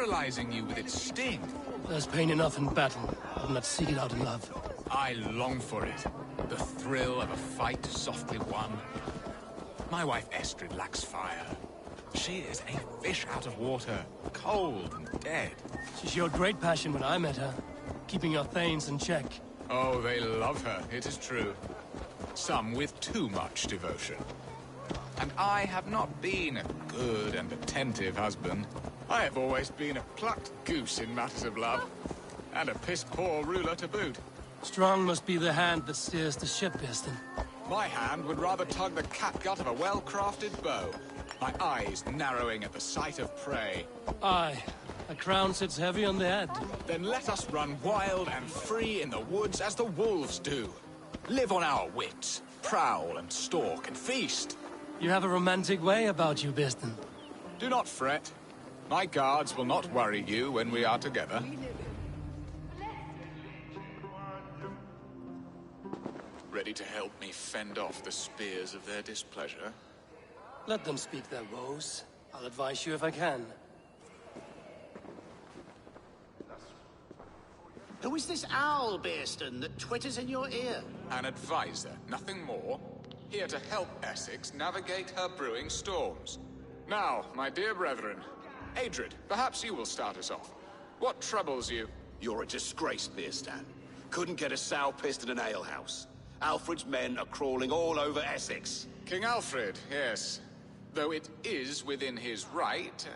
paralyzing you with its sting. There's pain enough in battle. I'll not seek it out in love. I long for it. The thrill of a fight softly won. My wife Estrid lacks fire. She is a fish out of water, cold and dead. She showed great passion when I met her, keeping your thanes in check. Oh, they love her, it is true. Some with too much devotion. And I have not been a good and attentive husband. I have always been a plucked goose in matters of love. And a piss-poor ruler to boot. Strong must be the hand that steers the ship, Biston. My hand would rather tug the catgut of a well-crafted bow. My eyes narrowing at the sight of prey. Aye. A crown sits heavy on the head. Then let us run wild and free in the woods as the wolves do. Live on our wits, prowl and stalk and feast. You have a romantic way about you, Biston. Do not fret. My guards will not worry you when we are together. Ready to help me fend off the spears of their displeasure? Let them speak their woes. I'll advise you if I can. Who is this owl, Bearston, that twitters in your ear? An advisor, nothing more. Here to help Essex navigate her brewing storms. Now, my dear brethren, Adrid, perhaps you will start us off. What troubles you? You're a disgrace, Beerstan. Couldn't get a sow pissed in an alehouse. Alfred's men are crawling all over Essex. King Alfred, yes. Though it is within his right,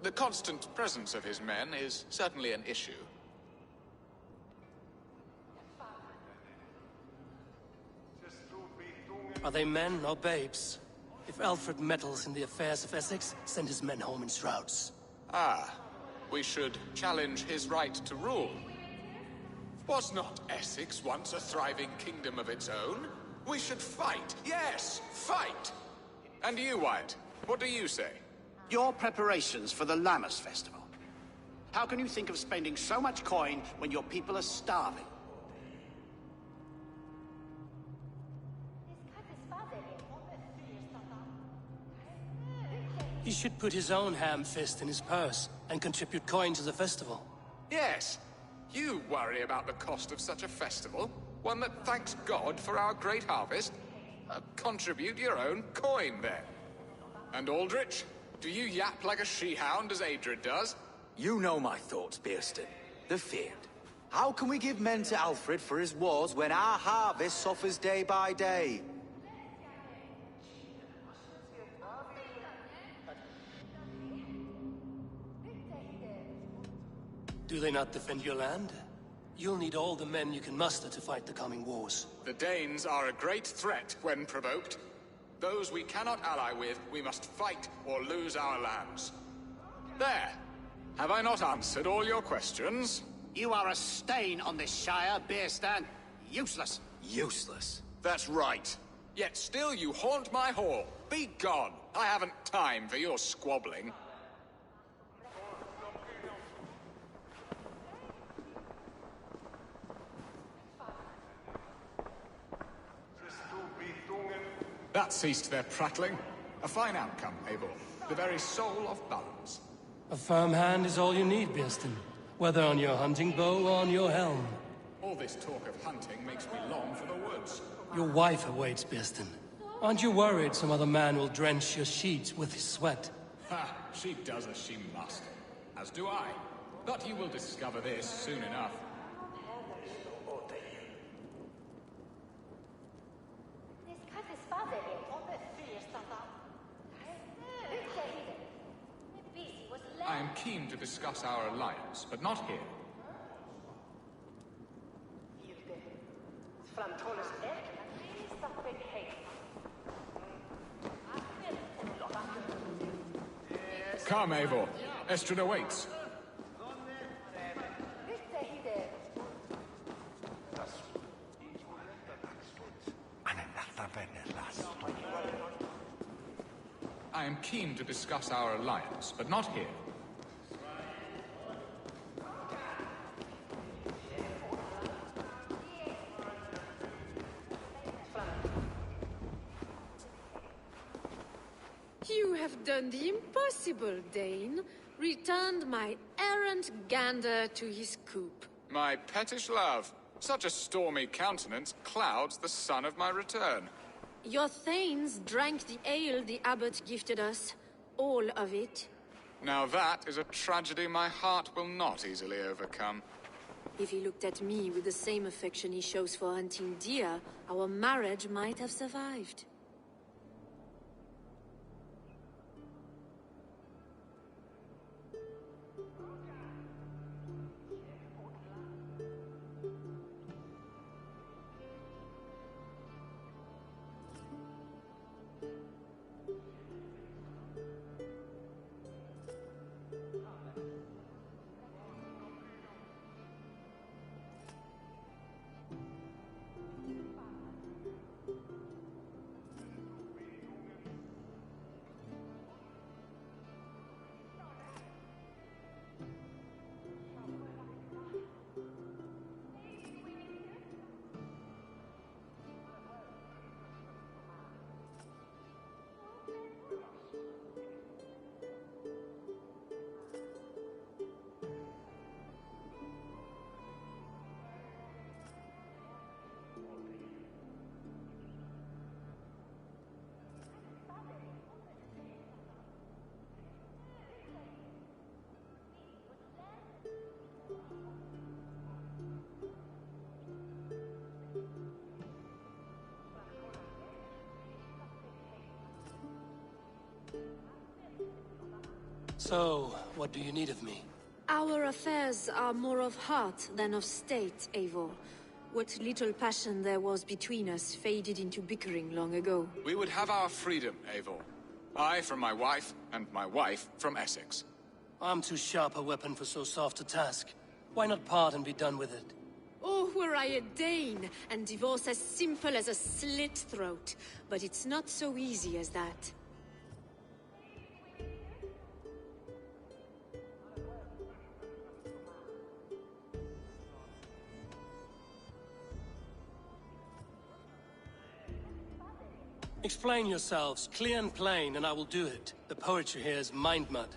the constant presence of his men is certainly an issue. Are they men or babes? If Alfred meddles in the affairs of Essex, send his men home in shrouds. Ah, we should challenge his right to rule. Was not Essex once a thriving kingdom of its own? We should fight, yes, fight! And you, Wyatt, what do you say? Your preparations for the Lammas festival. How can you think of spending so much coin when your people are starving? He should put his own ham fist in his purse and contribute coin to the festival. Yes, you worry about the cost of such a festival, one that thanks God for our great harvest. Contribute your own coin, then. And Aldrich, do you yap like a she-hound as Adrid does? You know my thoughts, Bearston. The feared. How can we give men to Alfred for his wars when our harvest suffers day by day? Do they not defend your land? You'll need all the men you can muster to fight the coming wars. The Danes are a great threat when provoked. Those we cannot ally with, we must fight or lose our lands. There! Have I not answered all your questions? You are a stain on this shire, Bearstan. Useless. Useless. That's right. Yet still you haunt my hall. Be gone! I haven't time for your squabbling. That ceased their prattling. A fine outcome, Eivor. The very soul of balance. A firm hand is all you need, Bearston. Whether on your hunting bow or on your helm. All this talk of hunting makes me long for the woods. Your wife awaits, Bearston. Aren't you worried some other man will drench your sheets with his sweat? Ha! She does as she must. As do I. But you will discover this soon enough. I am keen to discuss our alliance, but not here. Come, Eivor. Estrid awaits. I am keen to discuss our alliance, but not here. You have done the impossible, Dane. Returned my errant silent gander to his coop. My pettish love. Such a stormy countenance clouds the sun of my return. Your thanes drank the ale the abbot gifted us. All of it. Now that is a tragedy my heart will not easily overcome. If he looked at me with the same affection he shows for hunting deer, our marriage might have survived. So, what do you need of me? Our affairs are more of heart than of state, Eivor. What little passion there was between us faded into bickering long ago. We would have our freedom, Eivor. I from my wife, and my wife from Essex. I'm too sharp a weapon for so soft a task. Why not part and be done with it? Oh, were I a Dane, and divorce as simple as a slit throat. But it's not so easy as that. Explain yourselves, clear and plain, and I will do it. The poetry here is mind mud.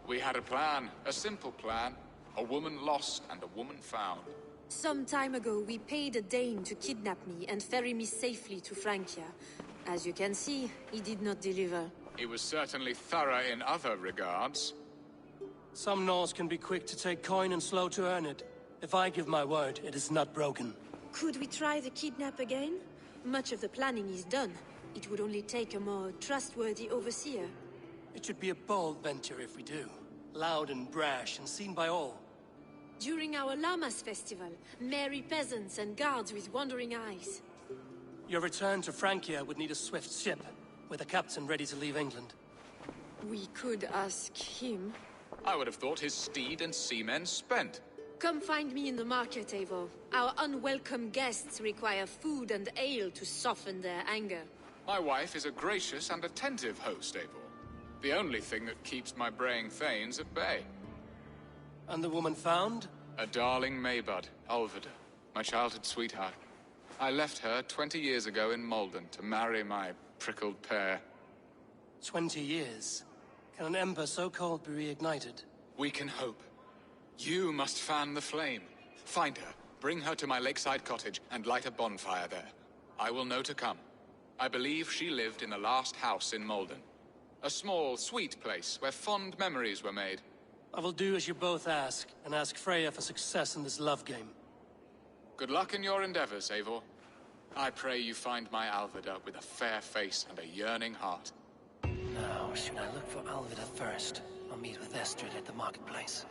We had a plan, a simple plan. A woman lost and a woman found. Some time ago, we paid a Dane to kidnap me and ferry me safely to Francia. As you can see, he did not deliver. He was certainly thorough in other regards. Some Norse can be quick to take coin and slow to earn it. If I give my word, it is not broken. Could we try the kidnap again? Much of the planning is done. It would only take a more trustworthy overseer. It should be a bold venture if we do. Loud and brash and seen by all. During our Llamas festival, merry peasants and guards with wandering eyes. Your return to Francia would need a swift ship, with a captain ready to leave England. We could ask him. I would have thought his steed and seamen spent. Come find me in the market, Eivor. Our unwelcome guests require food and ale to soften their anger. My wife is a gracious and attentive host, Eivor. The only thing that keeps my braying thanes at bay. And the woman found? A darling Maybud, Alvida, my childhood sweetheart. I left her 20 years ago in Malden to marry my prickled pear. 20 years? Can an ember so cold be reignited? We can hope. You must fan the flame. Find her, bring her to my lakeside cottage, and light a bonfire there. I will know to come. I believe she lived in the last house in Malden. A small, sweet place where fond memories were made. I will do as you both ask, and ask Freya for success in this love game. Good luck in your endeavors, Eivor. I pray you find my Alvida with a fair face and a yearning heart. Now, should I look for Alvida first, or meet with Estrid at the marketplace?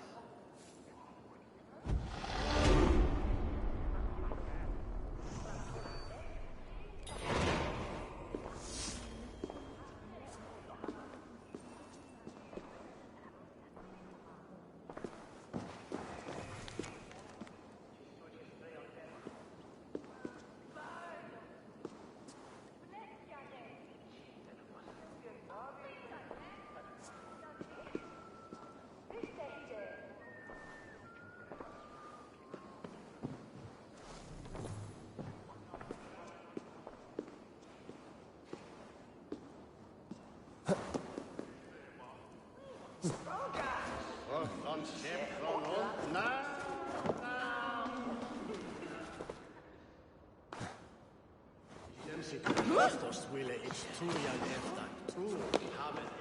Christus wille ich tue ja efter, tu, haben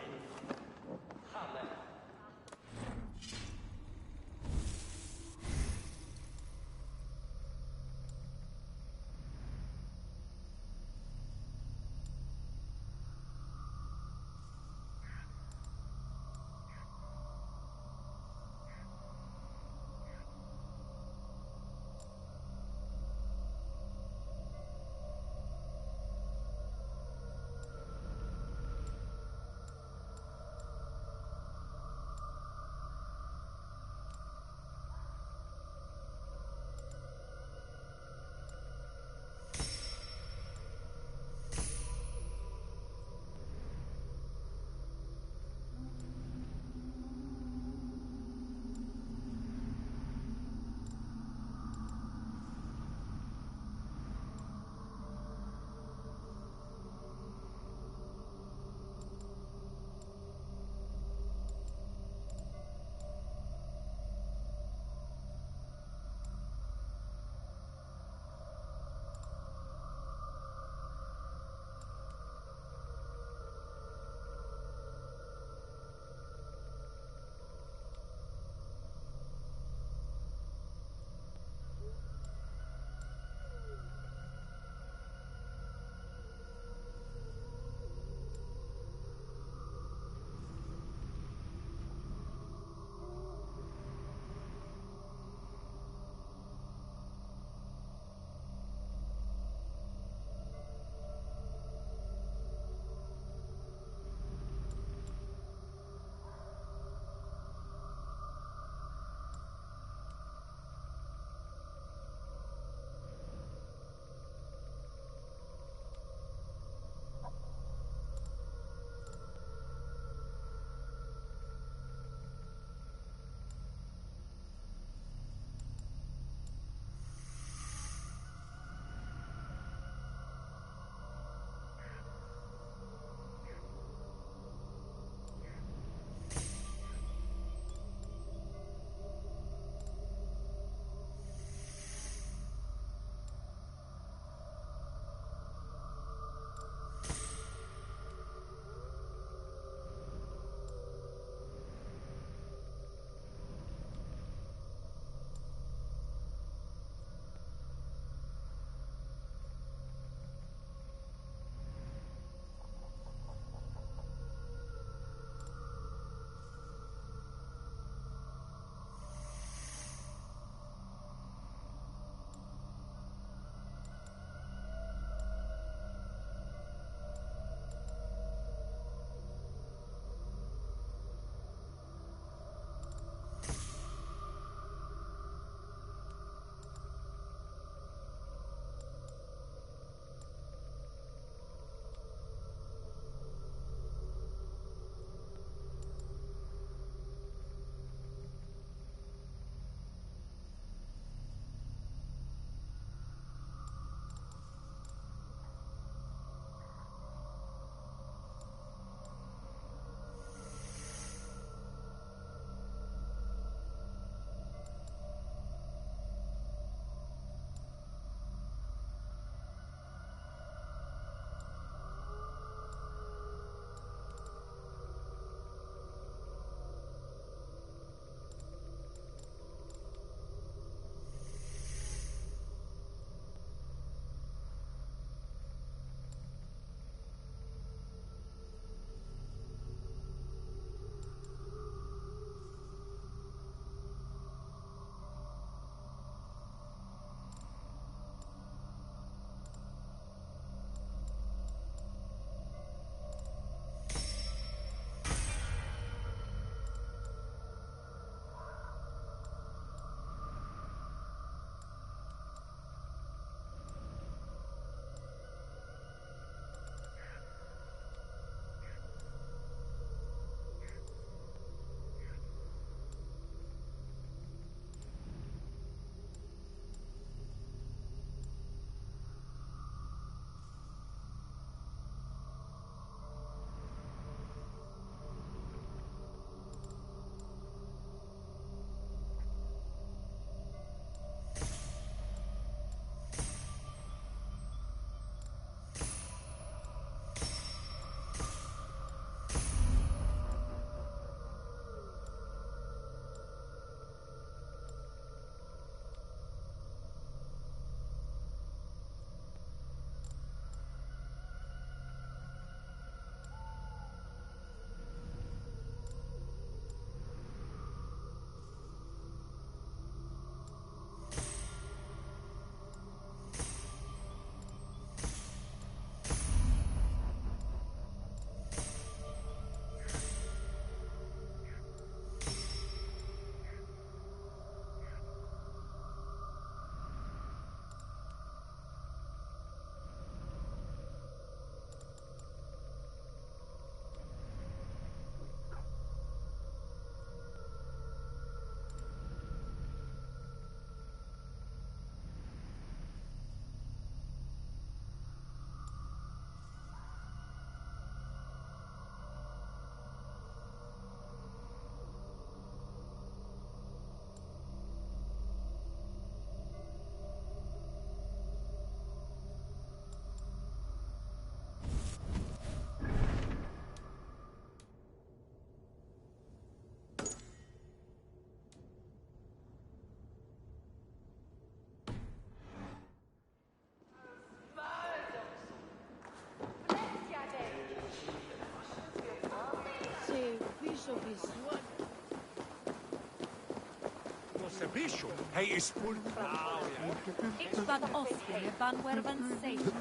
Ik ban ofte, ban wervan safe.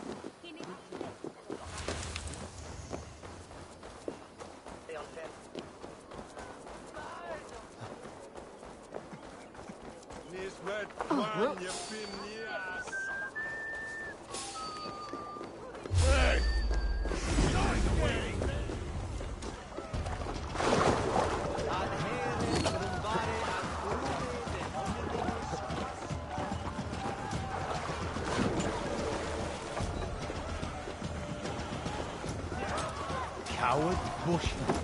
Coward bushman.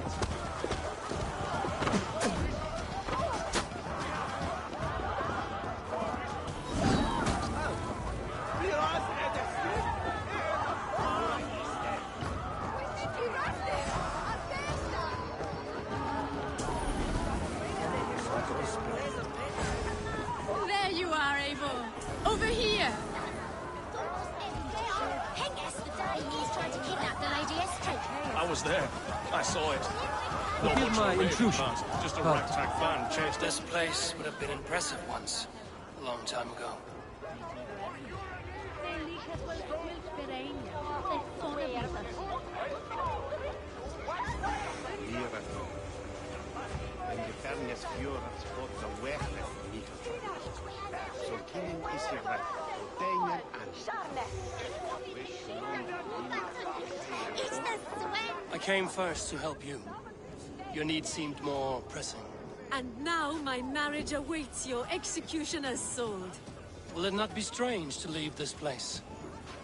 There you are, Eivor. Over here. He's trying to kidnap the Lady Estrid. I was there. I saw it. Not Forgive much my of a raid, intrusion, but just a but- ragtag band chased This us. place would have been impressive once. A long time ago. So killing is your right. Daniel and It's the sweat. I came first to help you. Your need seemed more pressing. And now my marriage awaits your executioner's sword. Will it not be strange to leave this place?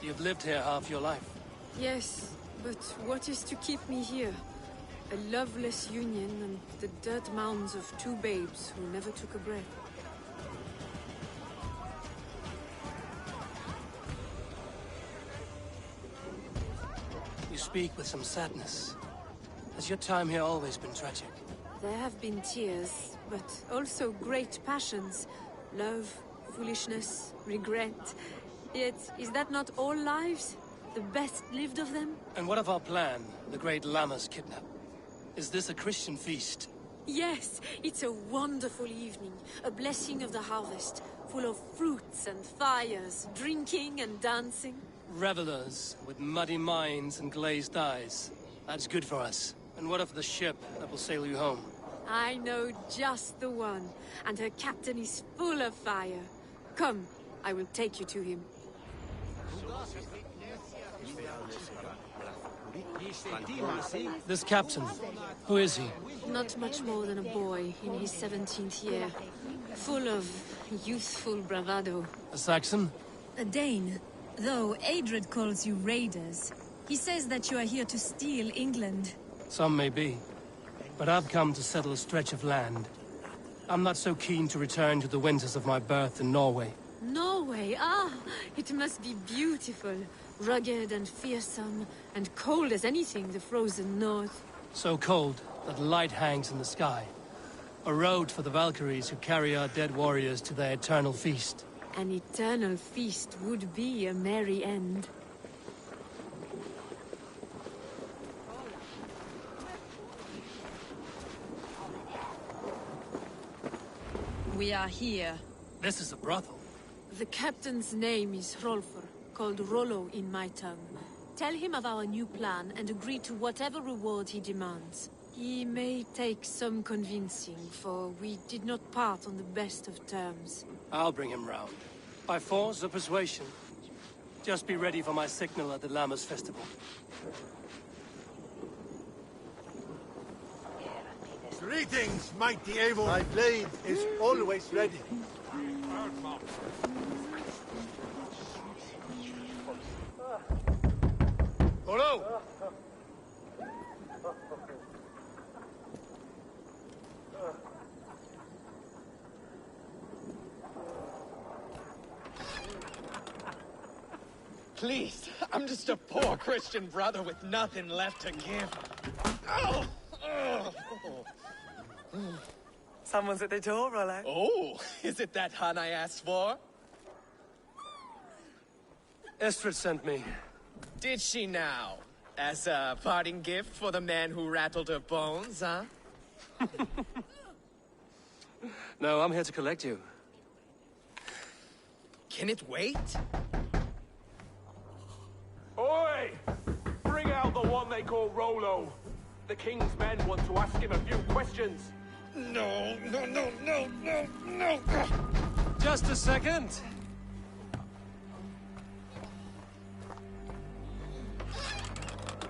You've lived here half your life. Yes, but what is to keep me here? A loveless union and the dirt mounds of two babes who never took a breath. You speak with some sadness. Has your time here always been tragic? There have been tears, but also great passions. Love, foolishness, regret. Yet, is that not all lives? The best lived of them? And what of our plan, the great Lammas kidnap? Is this a Christian feast? Yes, it's a wonderful evening. A blessing of the harvest, full of fruits and fires, drinking and dancing. Revelers with muddy minds and glazed eyes. That's good for us. And what of the ship that will sail you home? I know just the one, and her captain is full of fire. Come, I will take you to him. This captain, who is he? Not much more than a boy in his 17th year. Full of youthful bravado. A Saxon? A Dane. Though Adred calls you raiders. He says that you are here to steal England. Some may be. But I've come to settle a stretch of land. I'm not so keen to return to the winters of my birth in Norway. Norway, ah, it must be beautiful. Rugged and fearsome, and cold as anything the frozen north. So cold that light hangs in the sky. A road for the Valkyries who carry our dead warriors to their eternal feast. An eternal feast would be a merry end. We are here. This is a brothel. The captain's name is Hrolfr, called Rollo in my tongue. Tell him of our new plan and agree to whatever reward he demands. He may take some convincing, for we did not part on the best of terms. I'll bring him round. By force or persuasion. Just be ready for my signal at the Lammas festival. Greetings, mighty Eivor. My blade is always ready. Hello! Please, I'm just a poor Christian brother with nothing left to give. Oh! Someone's at the door, Rollo. Oh, is it that hun I asked for? Estrid sent me. Did she now? As a parting gift for the man who rattled her bones, huh? No, I'm here to collect you. Can it wait? Oi! Bring out the one they call Rollo. The king's men want to ask him a few questions. No. Just a second.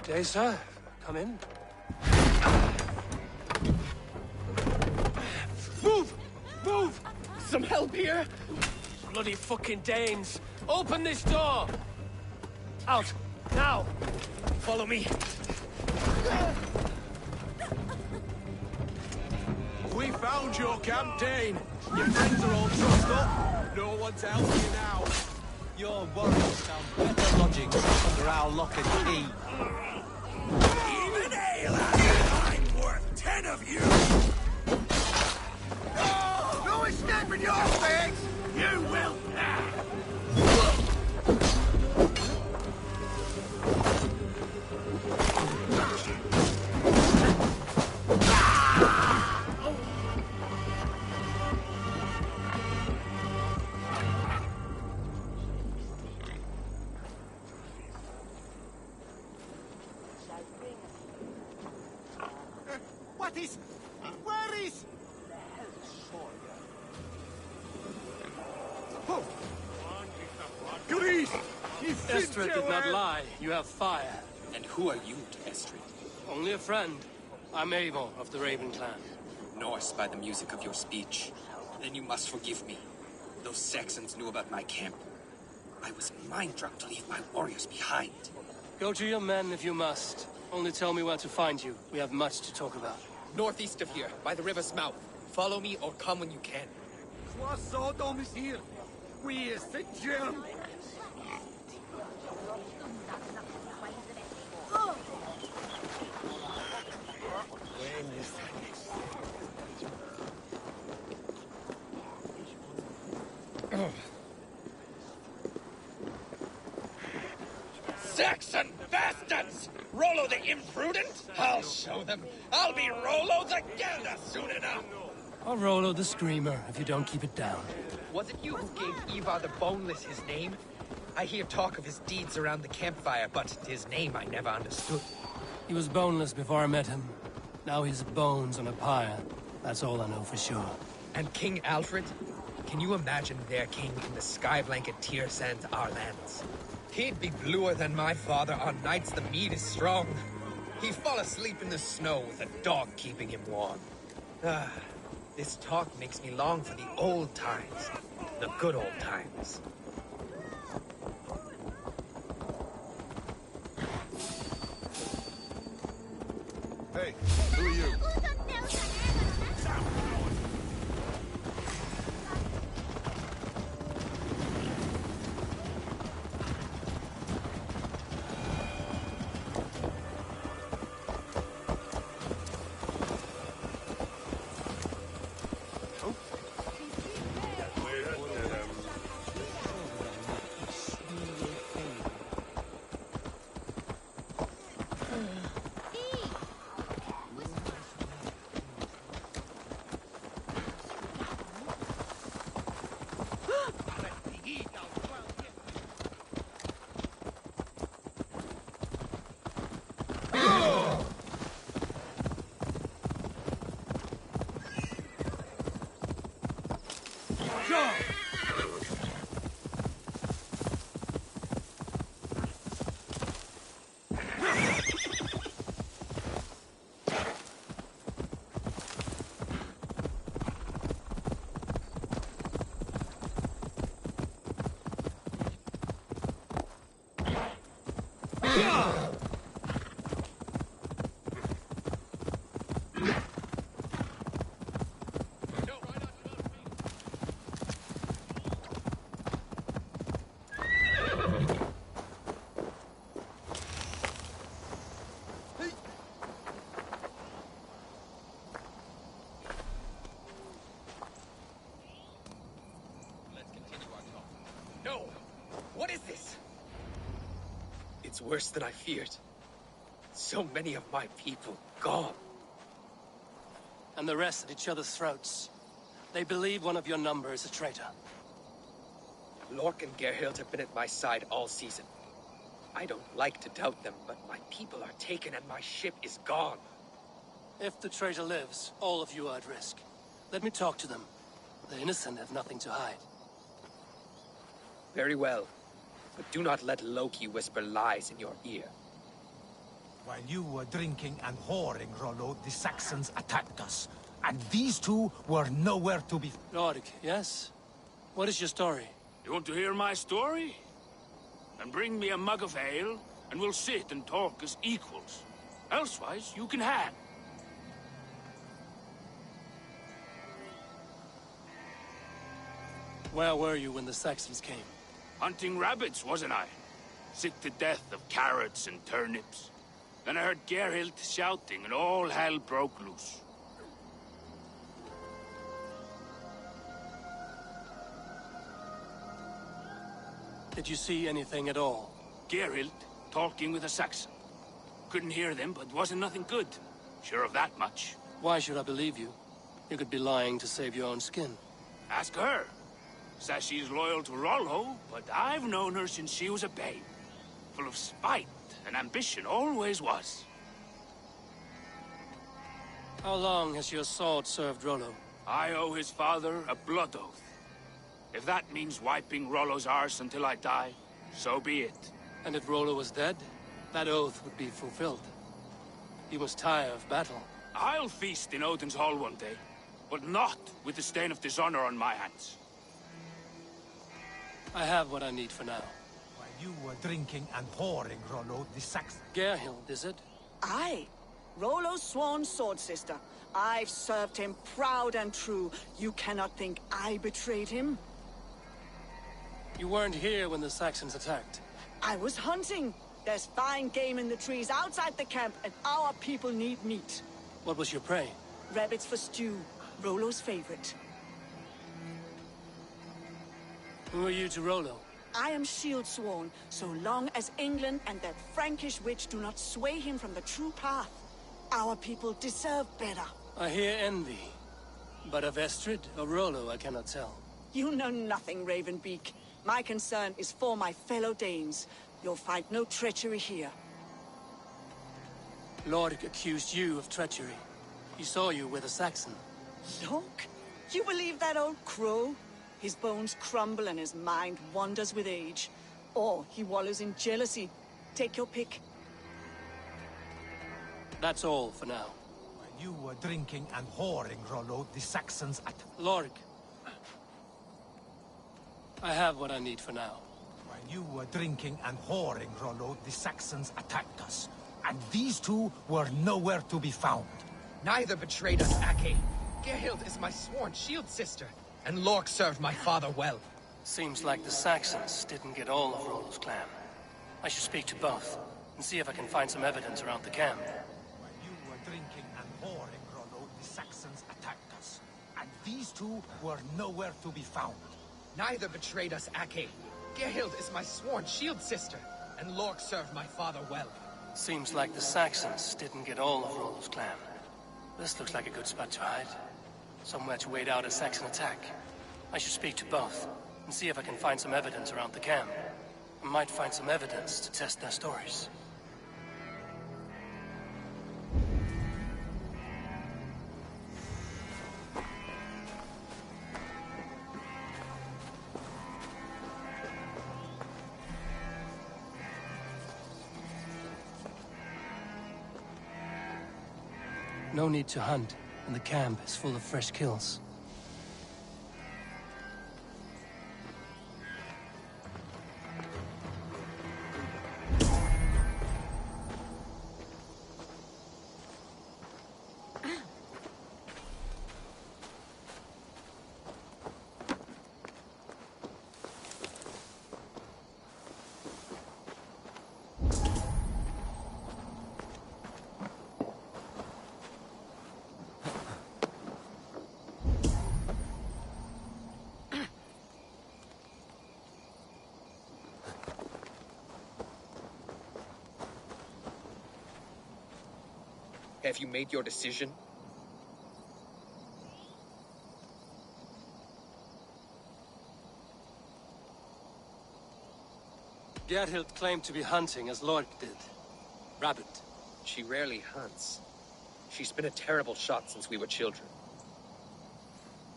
Day, sir. Come in. Move! Move! Some help here? Bloody fucking Danes! Open this door! Out! Now! Follow me. We found your camp, Dane. Your friends are all trussed up. No one's helping you now. Your warriors found better lodgings under our lock and key. Even ale, I'm worth 10 of you. Oh, no escaping your fate. You will not. Where is... Oh. Grease! Estrid did not lie. You have fire. And who are you to Estrid? Only a friend. I'm Eivor of the Raven clan. Norse by the music of your speech. Then you must forgive me. Those Saxons knew about my camp. I was mind-drunk to leave my warriors behind. Go to your men if you must. Only tell me where to find you. We have much to talk about. Northeast of here, by the river's mouth. Follow me or come when you can. Sodom is here. We is the germ. Saxon bastards! Rollo the imprudent? I'll show them. I'll be Rollo the Gelder soon enough. Or Rollo the Screamer, if you don't keep it down. Was it you who gave Ivar the Boneless his name? I hear talk of his deeds around the campfire, but his name I never understood. He was boneless before I met him. Now he's bones on a pyre. That's all I know for sure. And King Alfred? Can you imagine their king in the sky blanket tear sands our lands? He'd be bluer than my father on nights the mead is strong. He'd fall asleep in the snow with a dog keeping him warm. This talk makes me long for the old times. The good old times. Hey, who are you? It's worse than I feared. So many of my people gone. And the rest at each other's throats. They believe one of your number is a traitor. Lork and Gerhild have been at my side all season. I don't like to doubt them, but my people are taken and my ship is gone. If the traitor lives, all of you are at risk. Let me talk to them. The innocent have nothing to hide. Very well. But do not let Loki whisper lies in your ear. While you were drinking and whoring, Rollo, the Saxons attacked us. And these two were nowhere to be... Lord, yes? What is your story? You want to hear my story? Then bring me a mug of ale, and we'll sit and talk as equals. Elsewise, you can hang. Where were you when the Saxons came? Hunting rabbits, wasn't I? Sick to death of carrots and turnips. Then I heard Gerhild shouting, and all hell broke loose. Did you see anything at all? Gerhild talking with a Saxon. Couldn't hear them, but wasn't nothing good. Sure of that much. Why should I believe you? You could be lying to save your own skin. Ask her. Says she's loyal to Rollo, but I've known her since she was a babe. Full of spite and ambition, always was. How long has your sword served Rollo? I owe his father a blood oath. If that means wiping Rollo's arse until I die, so be it. And if Rollo was dead, that oath would be fulfilled. He must tire of battle. I'll feast in Odin's hall one day, but not with the stain of dishonor on my hands. I have what I need for now. While you were drinking and whoring, Rollo, the Saxons... Gerhild, is it? Aye. Rollo's sworn sword sister. I've served him proud and true. You cannot think I betrayed him. You weren't here when the Saxons attacked. I was hunting. There's fine game in the trees outside the camp, and our people need meat. What was your prey? Rabbits for stew. Rollo's favorite. Who are you to Rollo? I am shield sworn, so long as England and that Frankish witch do not sway him from the true path. Our people deserve better. I hear envy. But of Estrid or Rollo, I cannot tell. You know nothing, Ravenbeak. My concern is for my fellow Danes. You'll find no treachery here. Lork accused you of treachery. He saw you with a Saxon. Lork? You believe that old crow? His bones crumble and his mind wanders with age. Or he wallows in jealousy. Take your pick. That's all for now. While you were drinking and whoring, Rollo, the Saxons attacked... Lork. I have what I need for now. While you were drinking and whoring, Rollo, the Saxons attacked us. And these two were nowhere to be found. Neither betrayed us, Ake. Gerhild is my sworn shield sister, and Lork served my father well. Seems like the Saxons didn't get all of Rollo's clan. I should speak to both, and see if I can find some evidence around the camp. While you were drinking and whoring, Rollo, the Saxons attacked us. And these two were nowhere to be found. Neither betrayed us, Ake. Gerhild is my sworn shield sister, and Lork served my father well. Seems like the Saxons didn't get all of Rollo's clan. This looks like a good spot to hide. Somewhere to wait out a Saxon attack. I should speak to both, and see if I can find some evidence around the camp. I might find some evidence to test their stories. No need to hunt, and the camp is full of fresh kills. Have you made your decision? Gerhild claimed to be hunting as Lord did. Rabbit. She rarely hunts. She's been a terrible shot since we were children.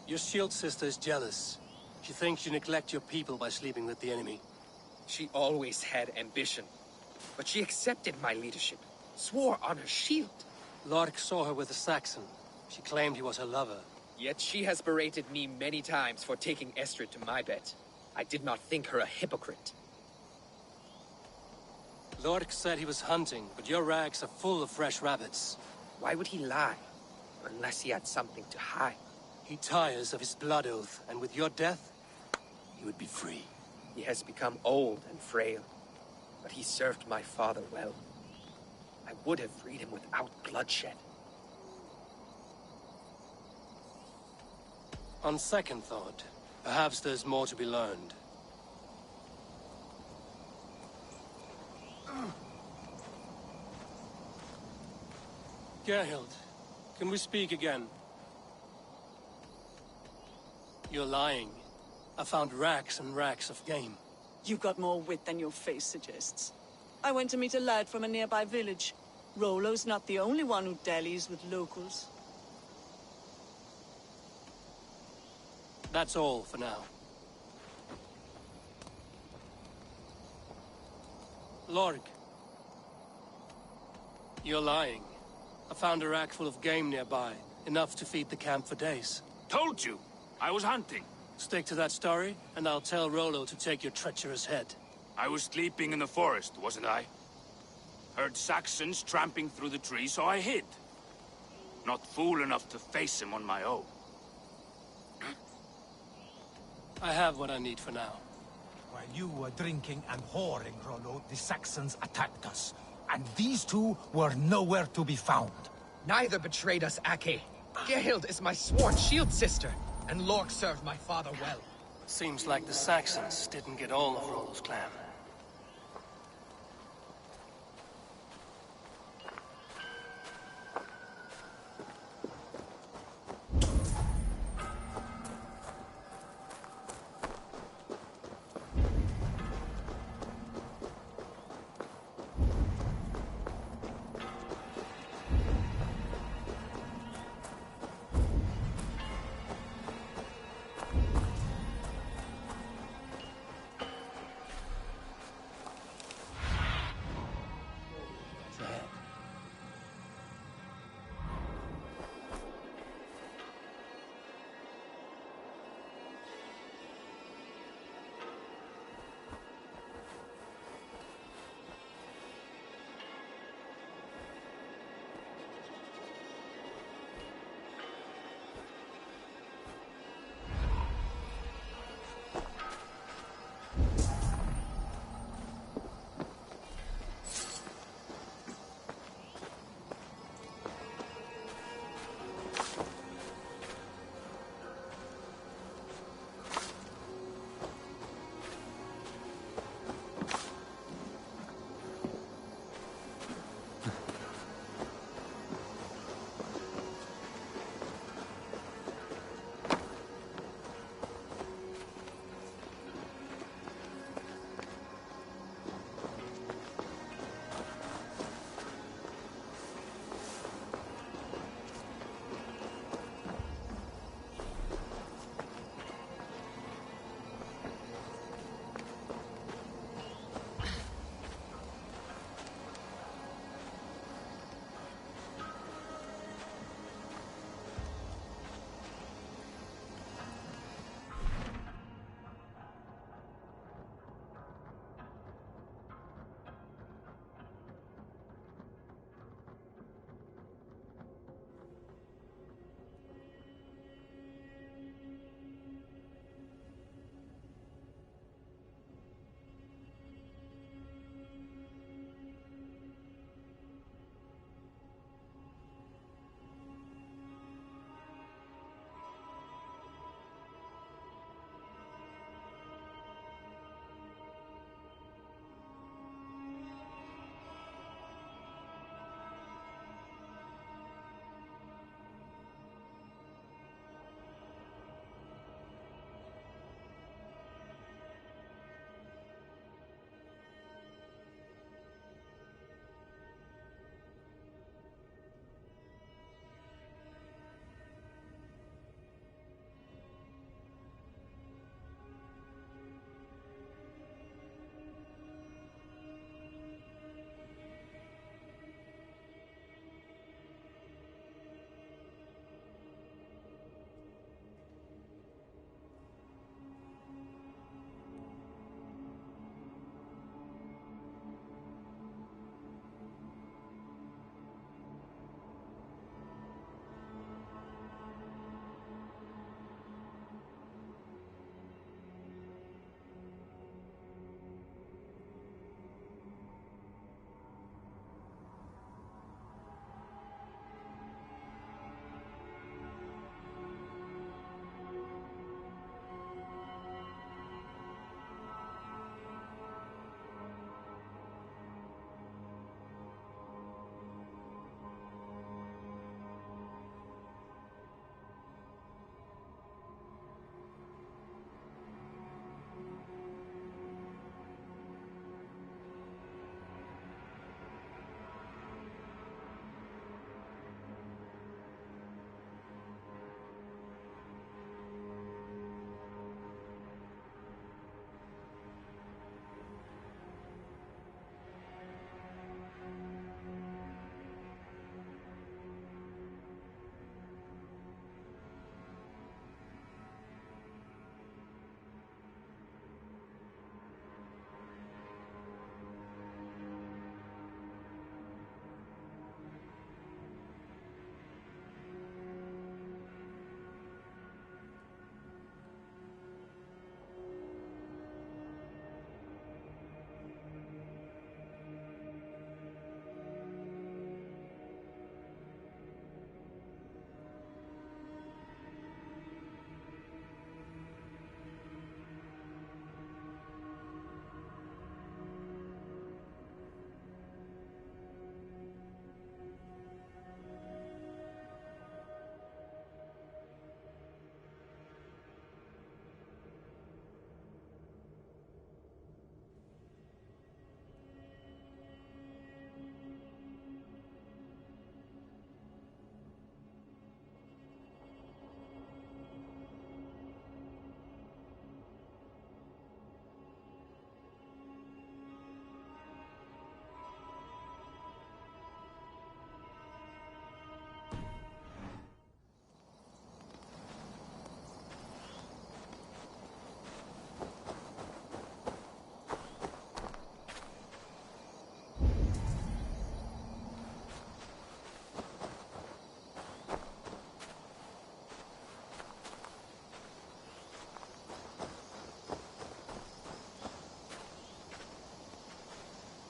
Your shield sister is jealous. She thinks you neglect your people by sleeping with the enemy. She always had ambition. But she accepted my leadership. Swore on her shield. Lork saw her with a Saxon. She claimed he was her lover. Yet she has berated me many times for taking Estrid to my bed. I did not think her a hypocrite. Lork said he was hunting, but your rags are full of fresh rabbits. Why would he lie? Unless he had something to hide. He tires of his blood oath, and with your death, he would be free. He has become old and frail, but he served my father well. I would have freed him without bloodshed. On second thought, perhaps there's more to be learned. Gerhild, can we speak again? You're lying. I found racks and racks of game. You've got more wit than your face suggests. I went to meet a lad from a nearby village. Rollo's not the only one who dallies with locals. That's all for now. Lorg. You're lying. I found a rack full of game nearby, enough to feed the camp for days. Told you! I was hunting. Stick to that story, and I'll tell Rollo to take your treacherous head. I was sleeping in the forest, wasn't I? Heard Saxons tramping through the trees, so I hid. Not fool enough to face him on my own. I have what I need for now. While you were drinking and whoring, Rollo, the Saxons attacked us. And these two were nowhere to be found. Neither betrayed us, Ake. Gerhild is my sworn shield sister, and Lork served my father well. Seems like the Saxons didn't get all of Rollo's clan.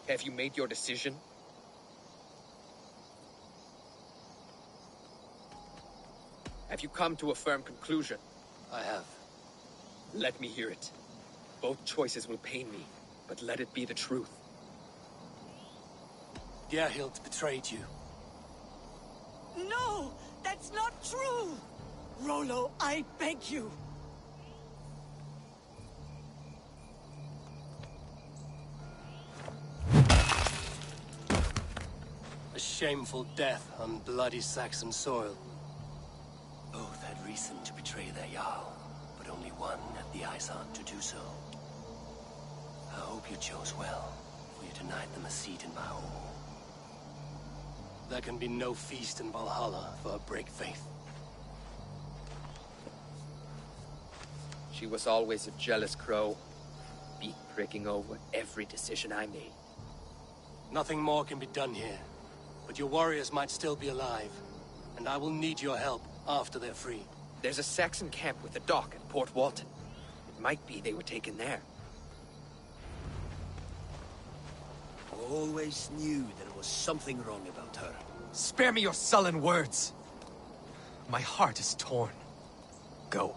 Have you made your decision? Have you come to a firm conclusion? I have. Let me hear it. Both choices will pain me, but let it be the truth. Gerhild betrayed you. No! That's not true! Rollo, I beg you! A shameful death on bloody Saxon soil. Both had reason to betray their Jarl, but only one had the eyesight to do so. I hope you chose well, for you denied them a seat in my home. There can be no feast in Valhalla for a break faith. She was always a jealous crow, beak pricking over every decision I made. Nothing more can be done here, but your warriors might still be alive, and I will need your help after they're free. There's a Saxon camp with a dock at Port Walton. It might be they were taken there. I always knew there was something wrong about her. Spare me your sullen words. My heart is torn. Go.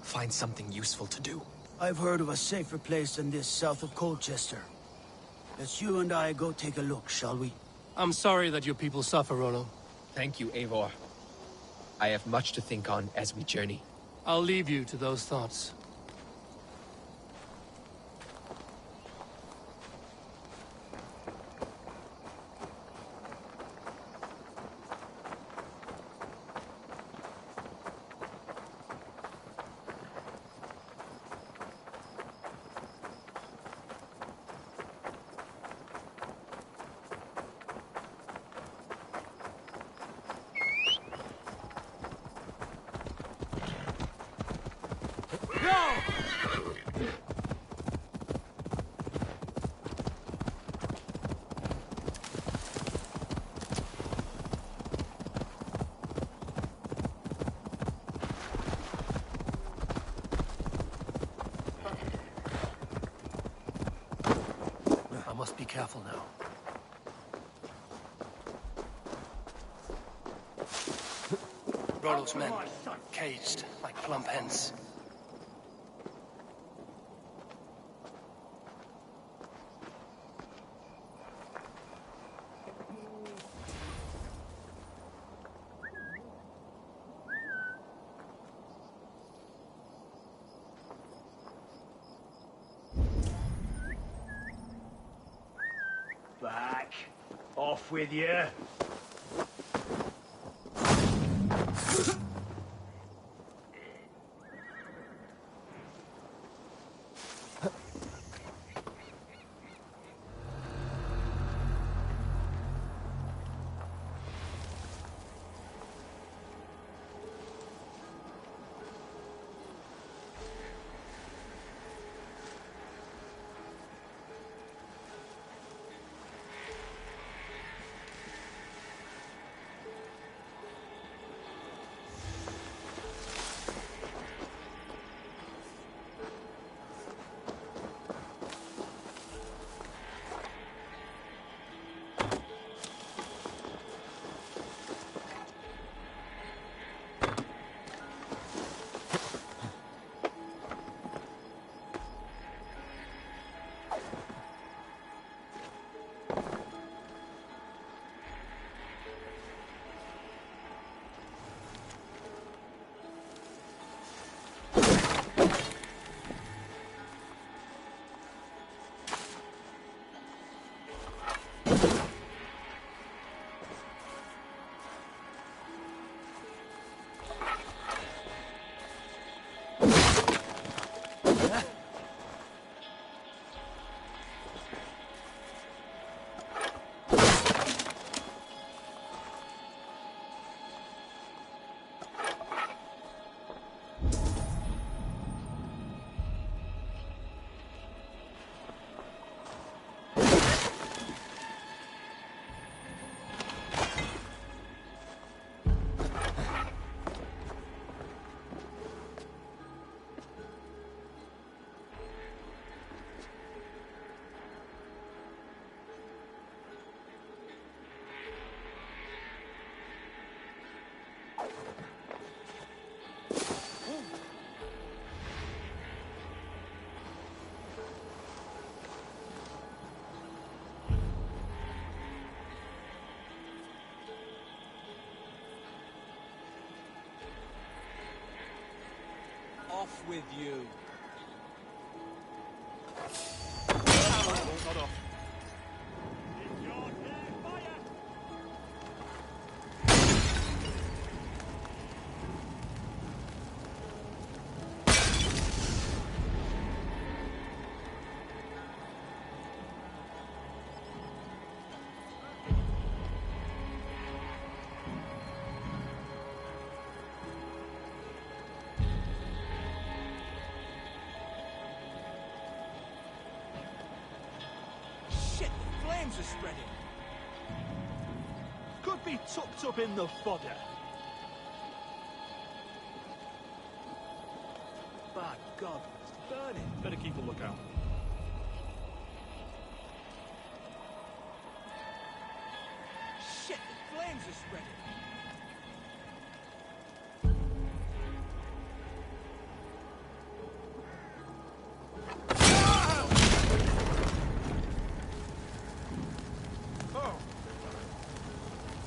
Find something useful to do. I've heard of a safer place than this south of Colchester. Let's you and I go take a look, shall we? I'm sorry that your people suffer, Rollo. Thank you, Eivor. I have much to think on as we journey. I'll leave you to those thoughts. I must be careful now. Rollo's men, caged like plump hens. Back. Off with you. with you? Not off. Shit, the flames are spreading. Could be tucked up in the fodder. By God, it's burning. Better keep a lookout. Shit, the flames are spreading.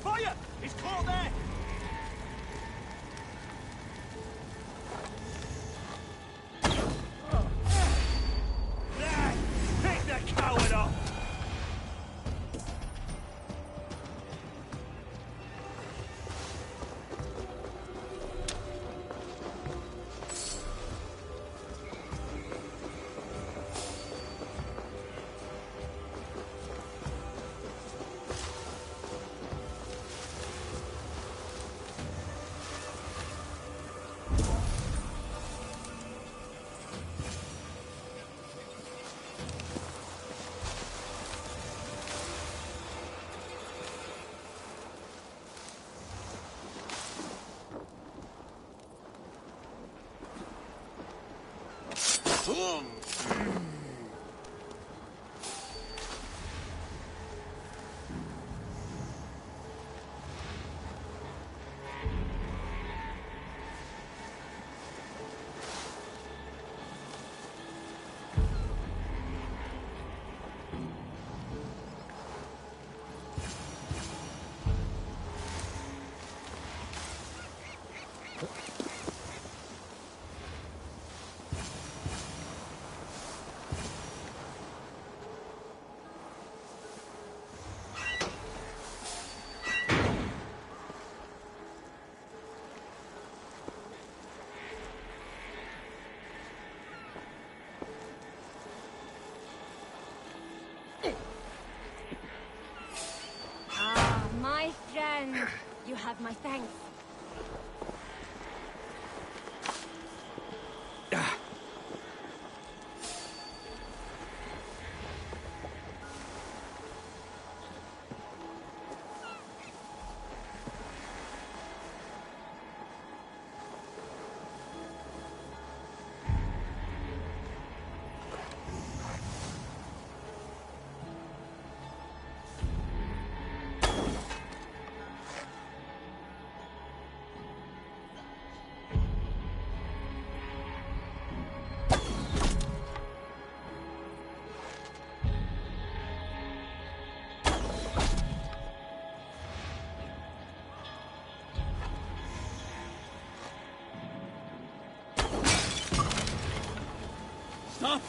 Fire! He's caught there! Pick the coward up! My friend, you have my thanks. Stop!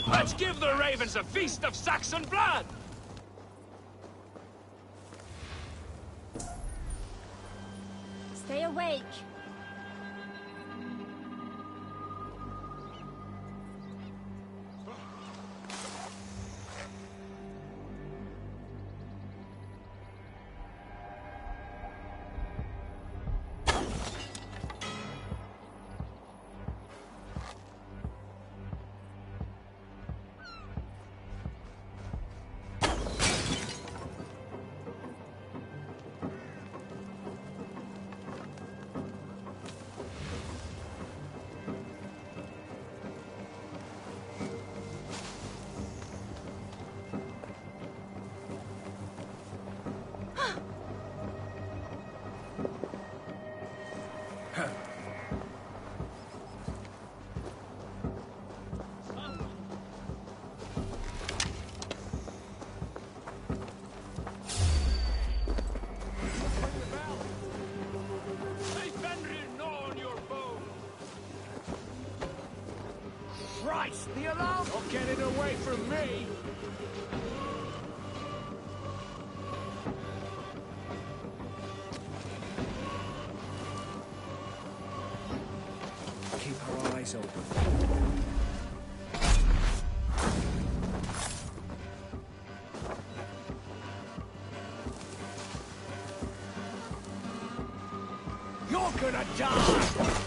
Let's give the ravens a feast of Saxon blood! Stay awake. It's the alarm! Don't get it away from me! Keep our eyes open. You're gonna die!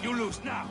You lose now.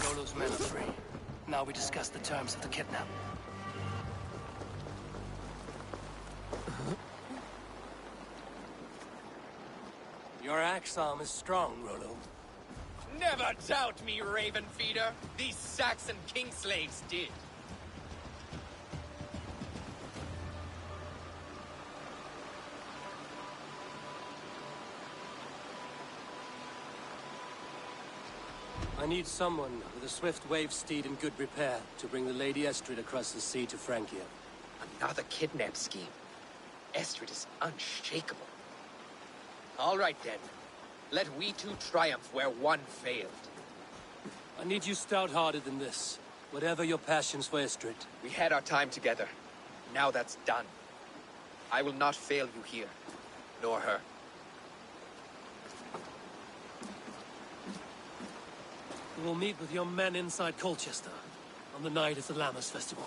Rolo's men are free. Now we discuss the terms of the kidnap. Your axe arm is strong, Rolo. Never doubt me, Raven Feeder. These Saxon kingslaves did. I need someone with a swift wave steed in good repair to bring the Lady Estrid across the sea to Francia. Another kidnap scheme. Estrid is unshakable. All right, then. Let we two triumph where one failed. I need you stout-hearted in this. Whatever your passions for Estrid. We had our time together. Now that's done. I will not fail you here, nor her. You will meet with your men inside Colchester on the night of the Lammas Festival.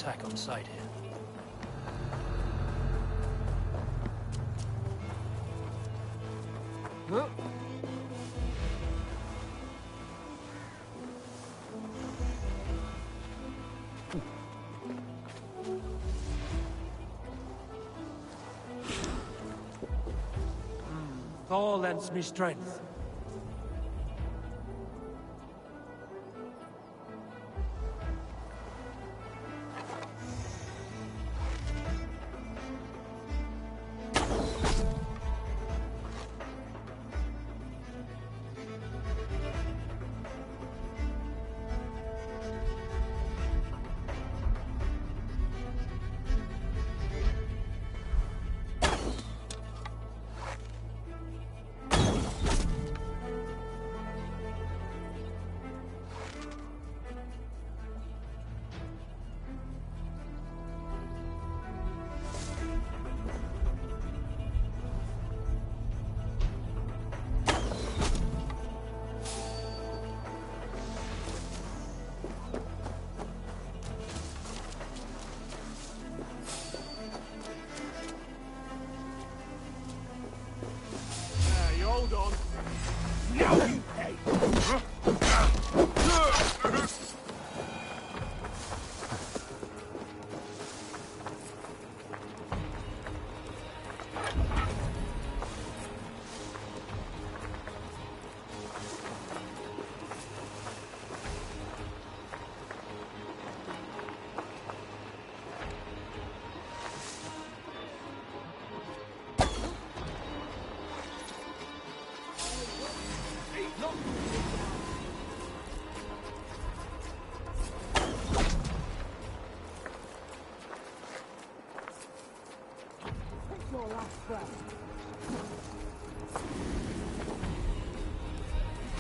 attack on sight here. Huh? Thor lends me strength. Hold on. Now you pay.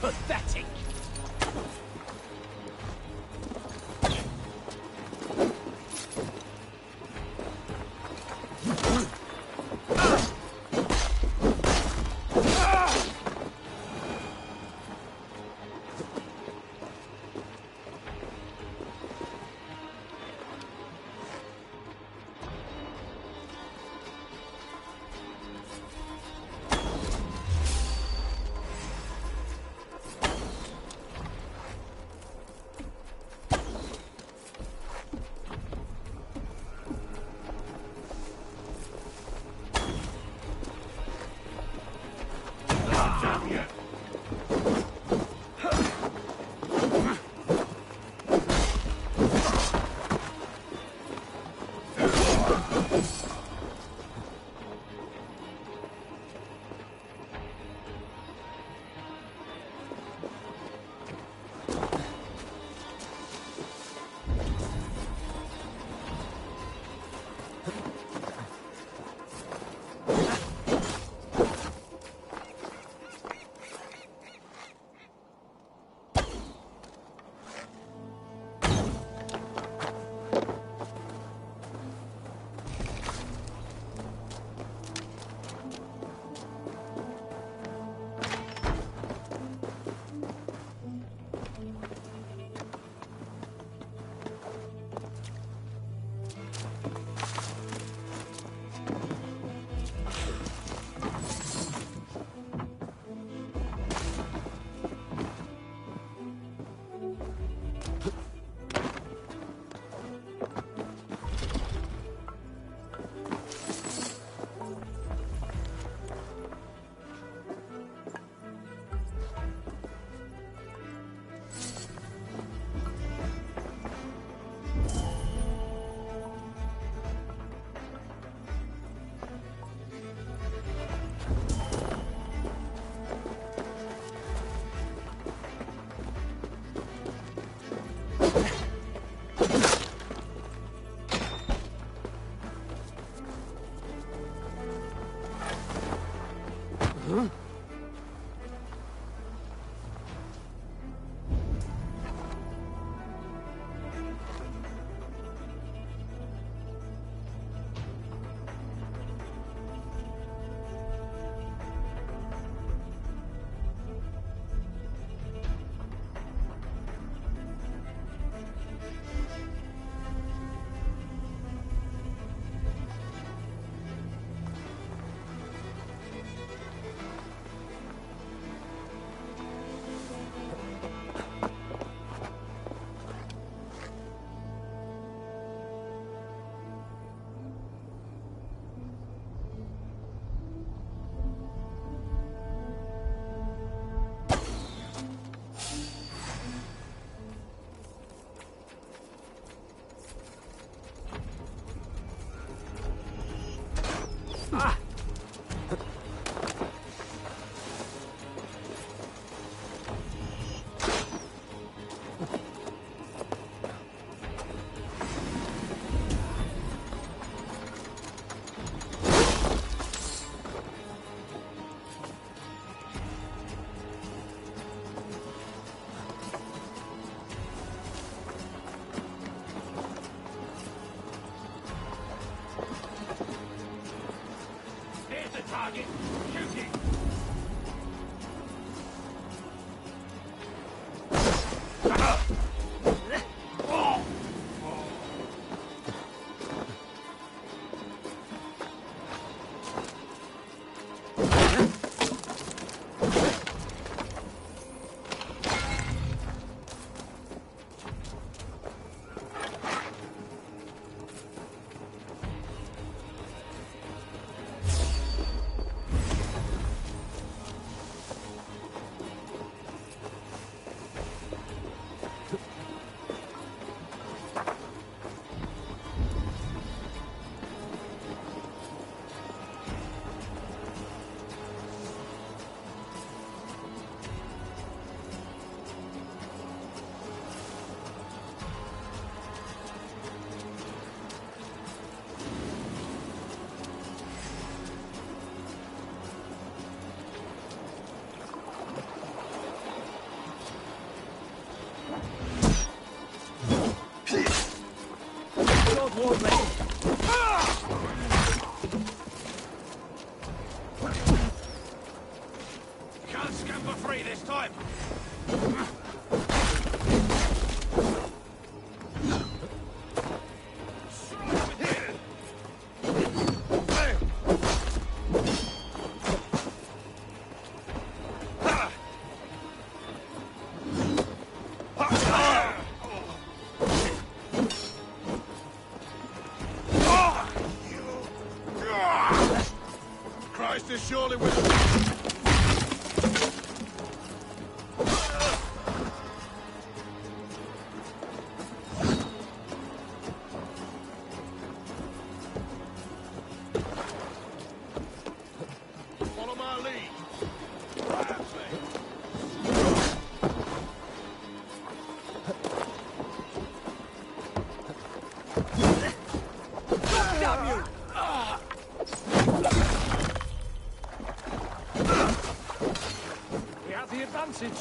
Pathetic! Target, shooting! Can't scamper free this time! Christ is surely with us! Follow my lead. Damn you! We have the advantage.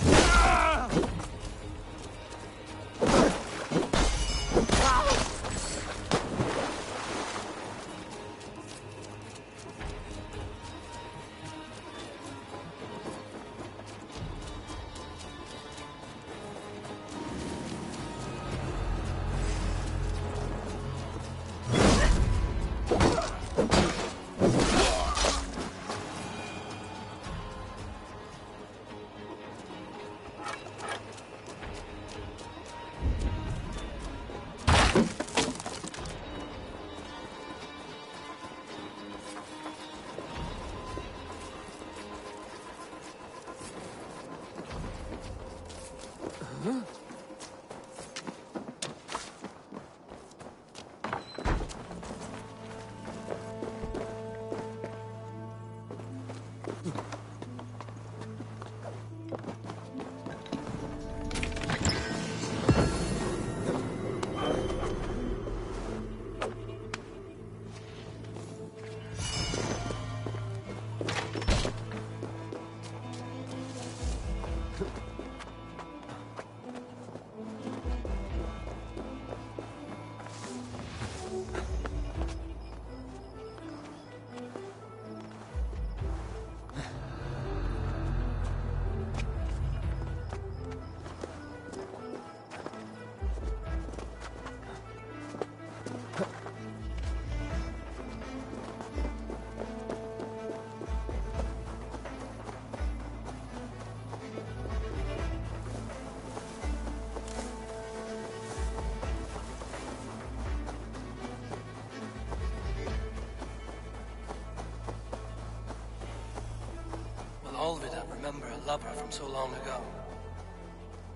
Olvida remember a lover from so long ago?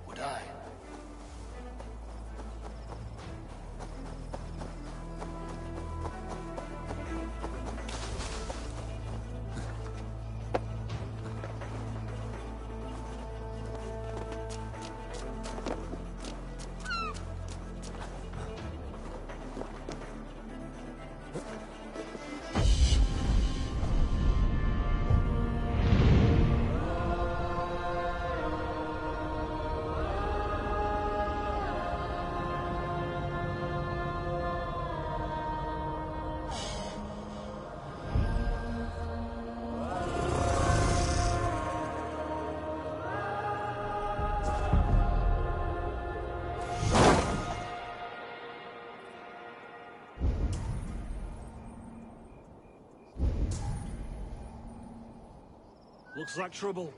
Would I? Looks like trouble.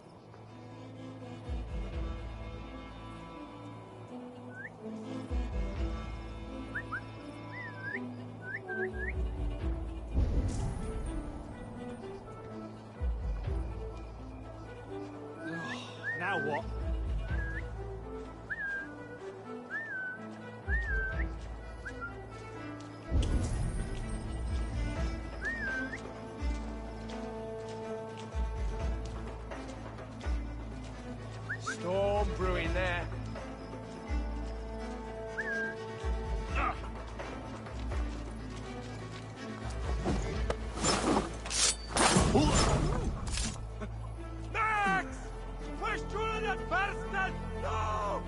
Now what? Storm brewing there. Max! Push through that bastard! No!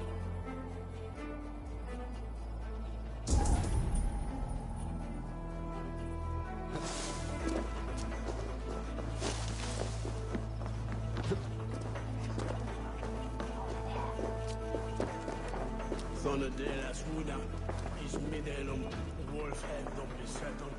Såna deras huda is midelum wolf head dom beseton.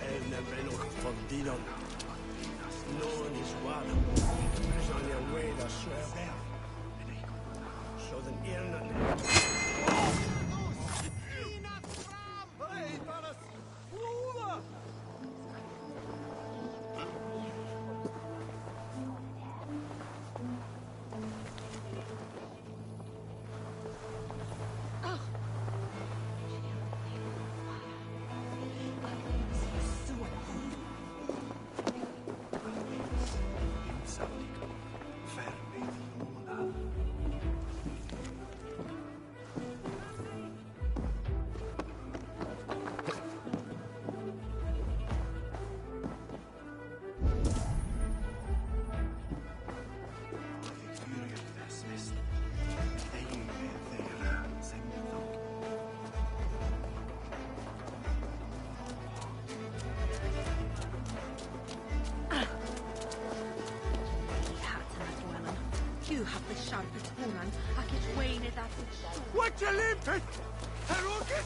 En veloch fordidon. Någon is wada. Sonja weda swear. Så den ena... You have the sharpest woman. I can Wayne it at What you limping? Heroic?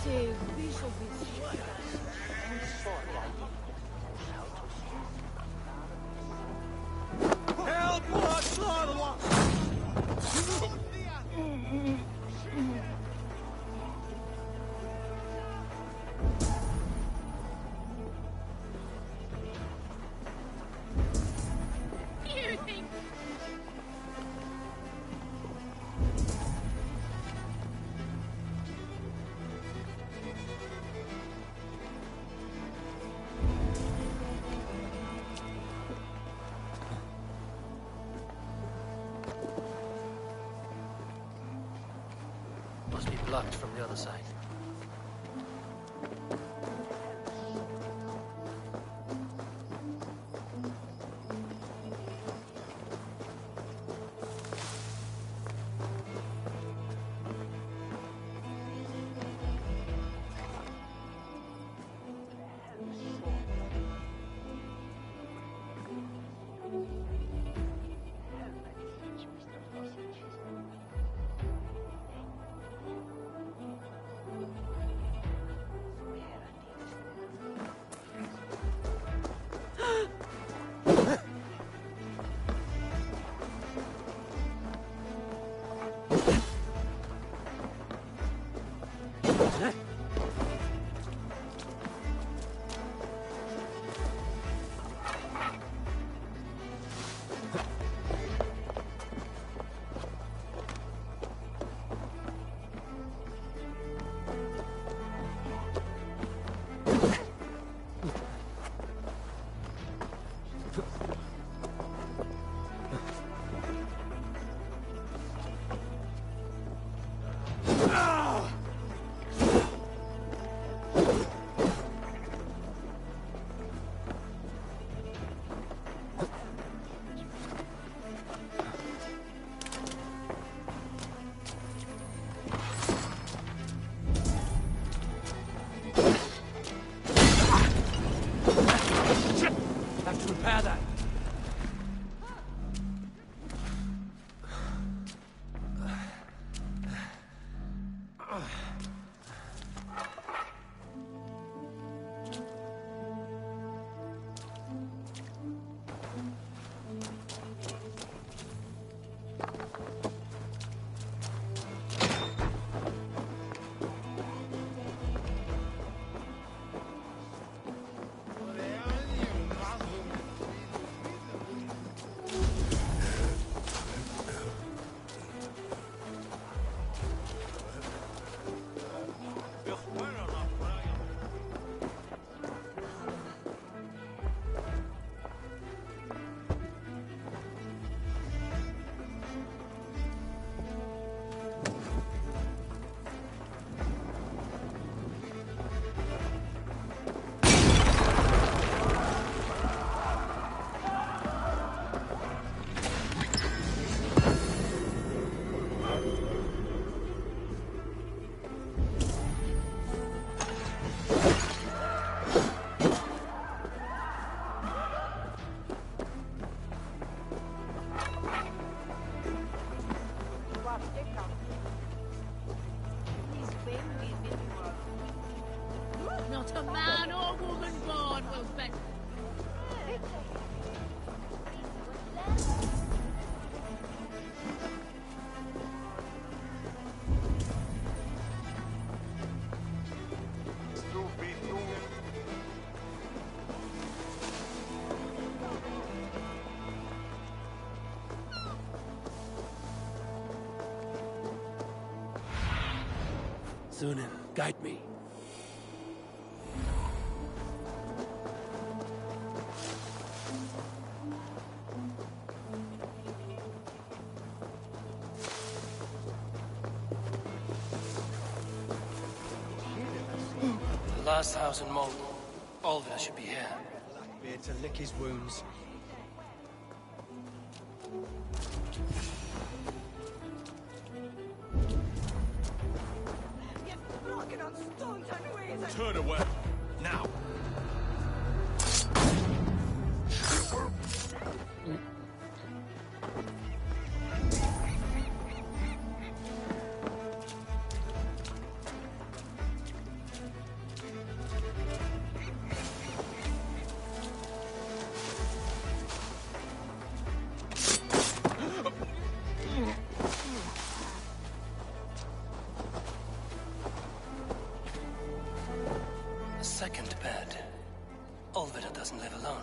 Se Bishop is Help! What? Slaughter! Must be blocked from the other side. Repair that. Sunan, guide me. The last house in Mold. Olvida should be here. Blackbeard to lick his wounds. Turn away. Now. A second bed. Olvida doesn't live alone.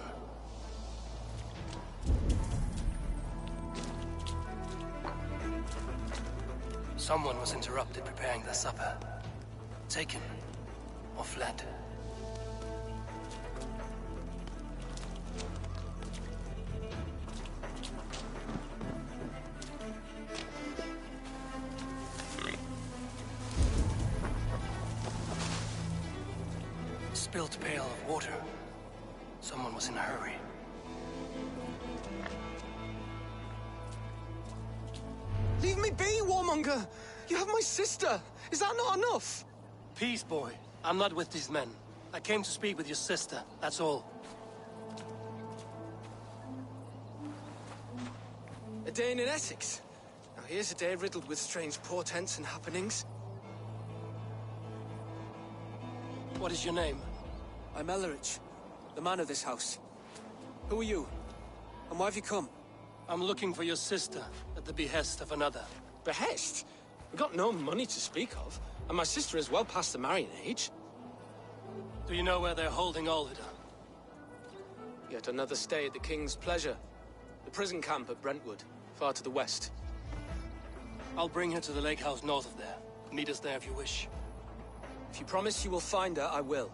Someone was interrupted preparing the supper. Taken or fled. Spilt pail of water. Someone was in a hurry. Leave me be, warmonger! You have my sister! Is that not enough? Peace, boy. I'm not with these men. I came to speak with your sister, that's all. A day in Essex. Now here's a day riddled with strange portents and happenings. What is your name? I'm Ellerich, the man of this house. Who are you? And why have you come? I'm looking for your sister at the behest of another. Behest? We've got no money to speak of, and my sister is well past the marrying age. Do you know where they're holding Olvida? Yet another stay at the King's pleasure. The prison camp at Brentwood, far to the west. I'll bring her to the lake house north of there. Meet us there if you wish. If you promise you will find her, I will.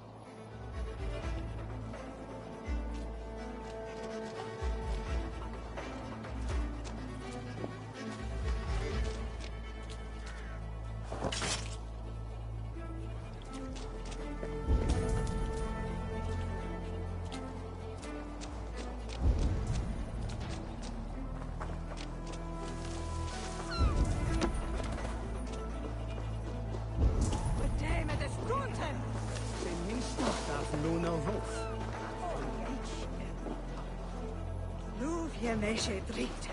Je meisje drinkt.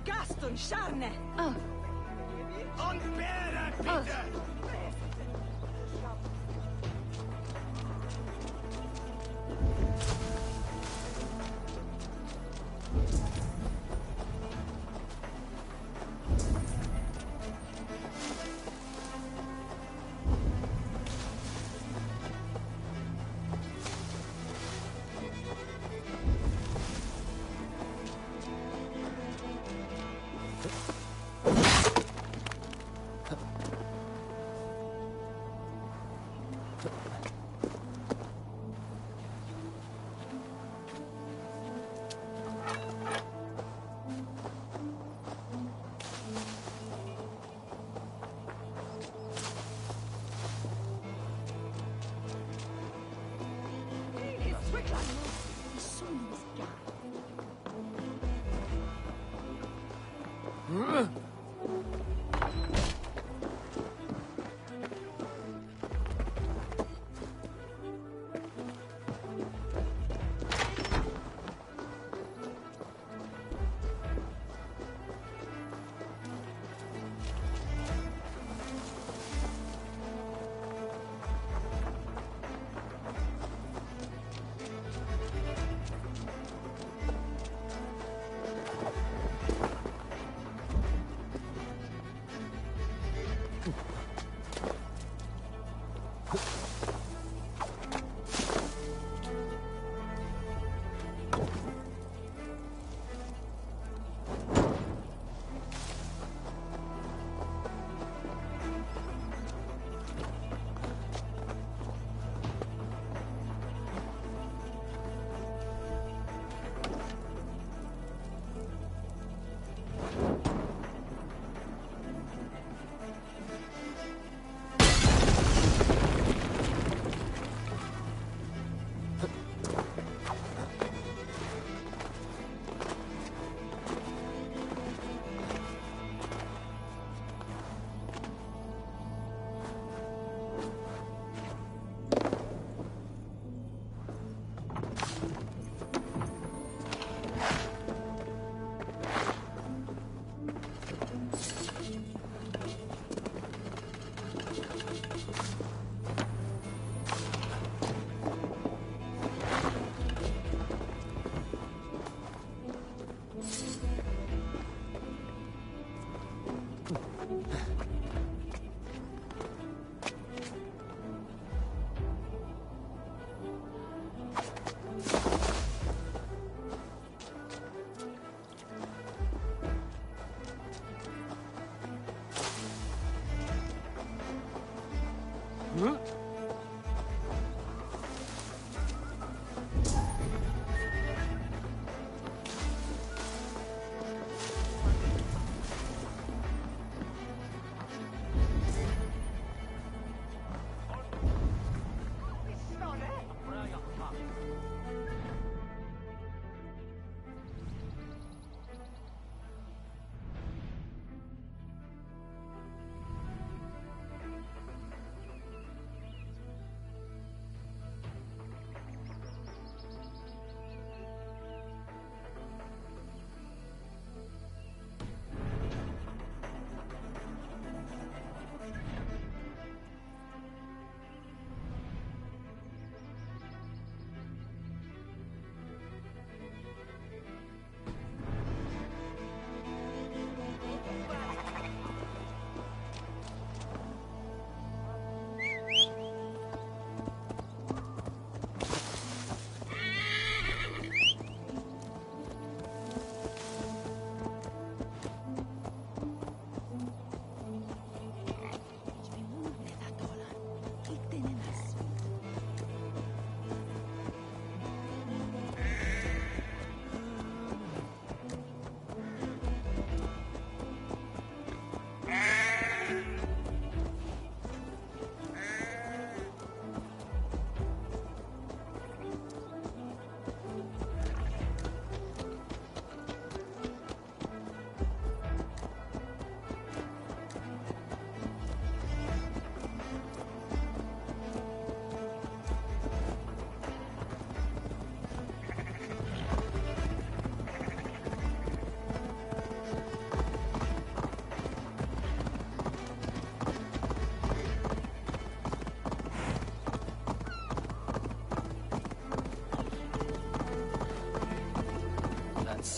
Gaston Charne. Oh. On Bera, Peter!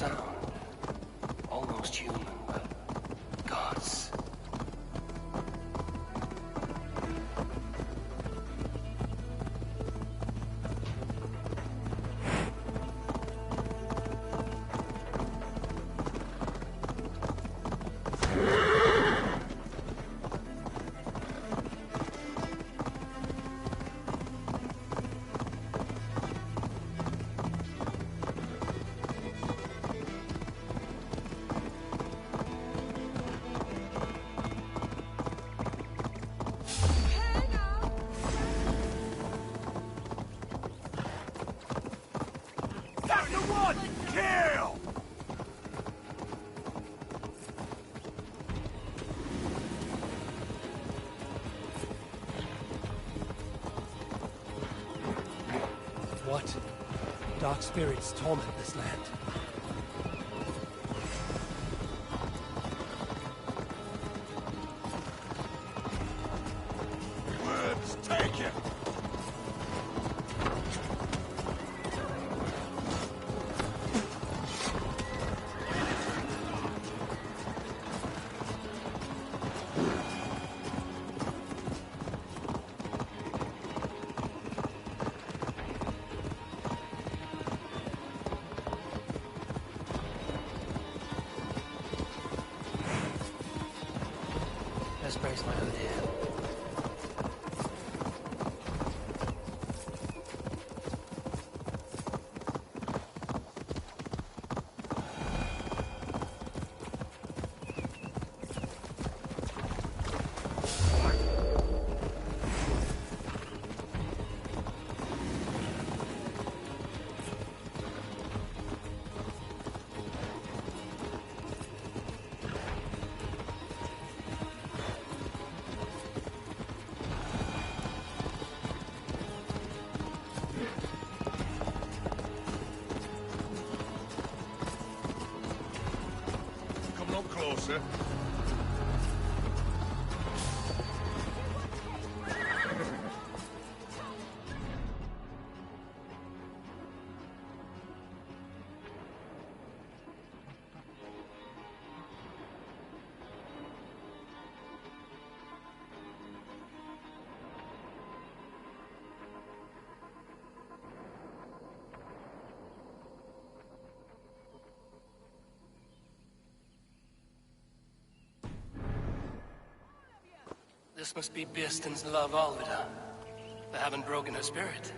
sound. Almost human, but gods. Spirits torment this land. Words, take it! Best brace my hood here. Come no closer. This must be Birston's love Alvida. They haven't broken her spirit.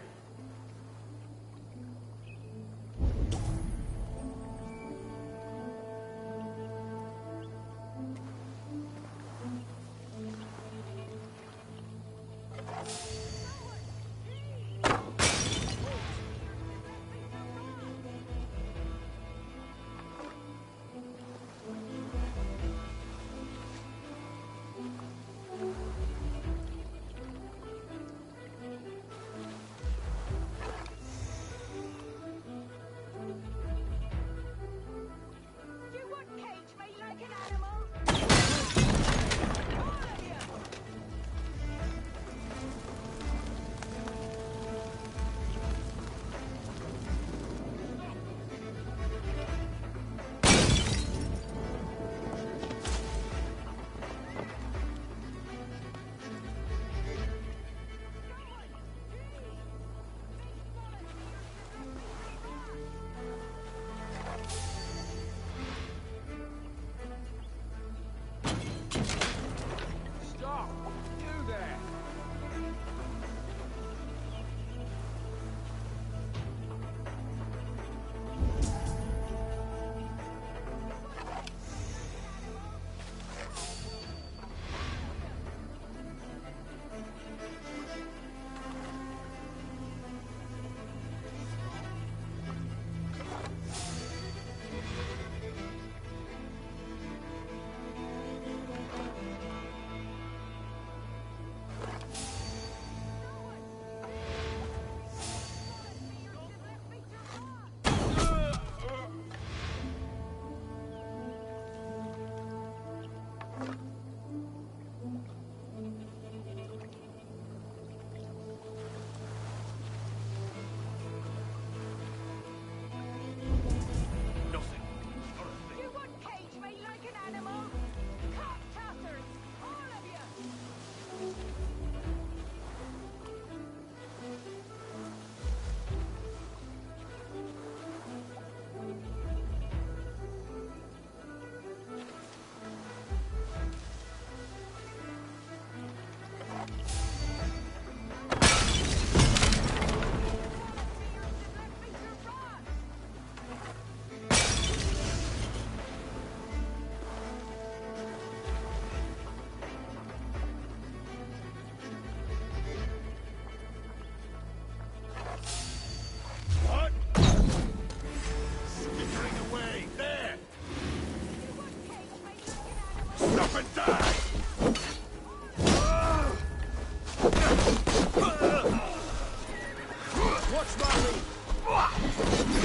Watch my lead!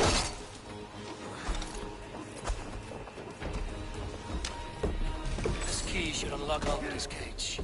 should unlock Alfred's cage.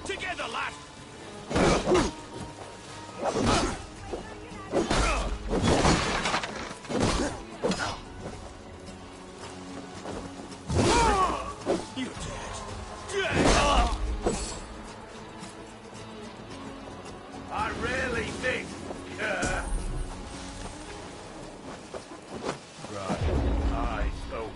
Together, lad! You're dead. Dead! I really think... Right. Eyes open.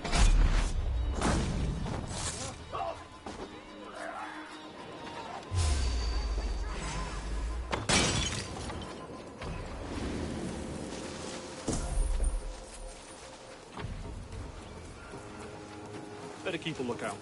Better keep a lookout.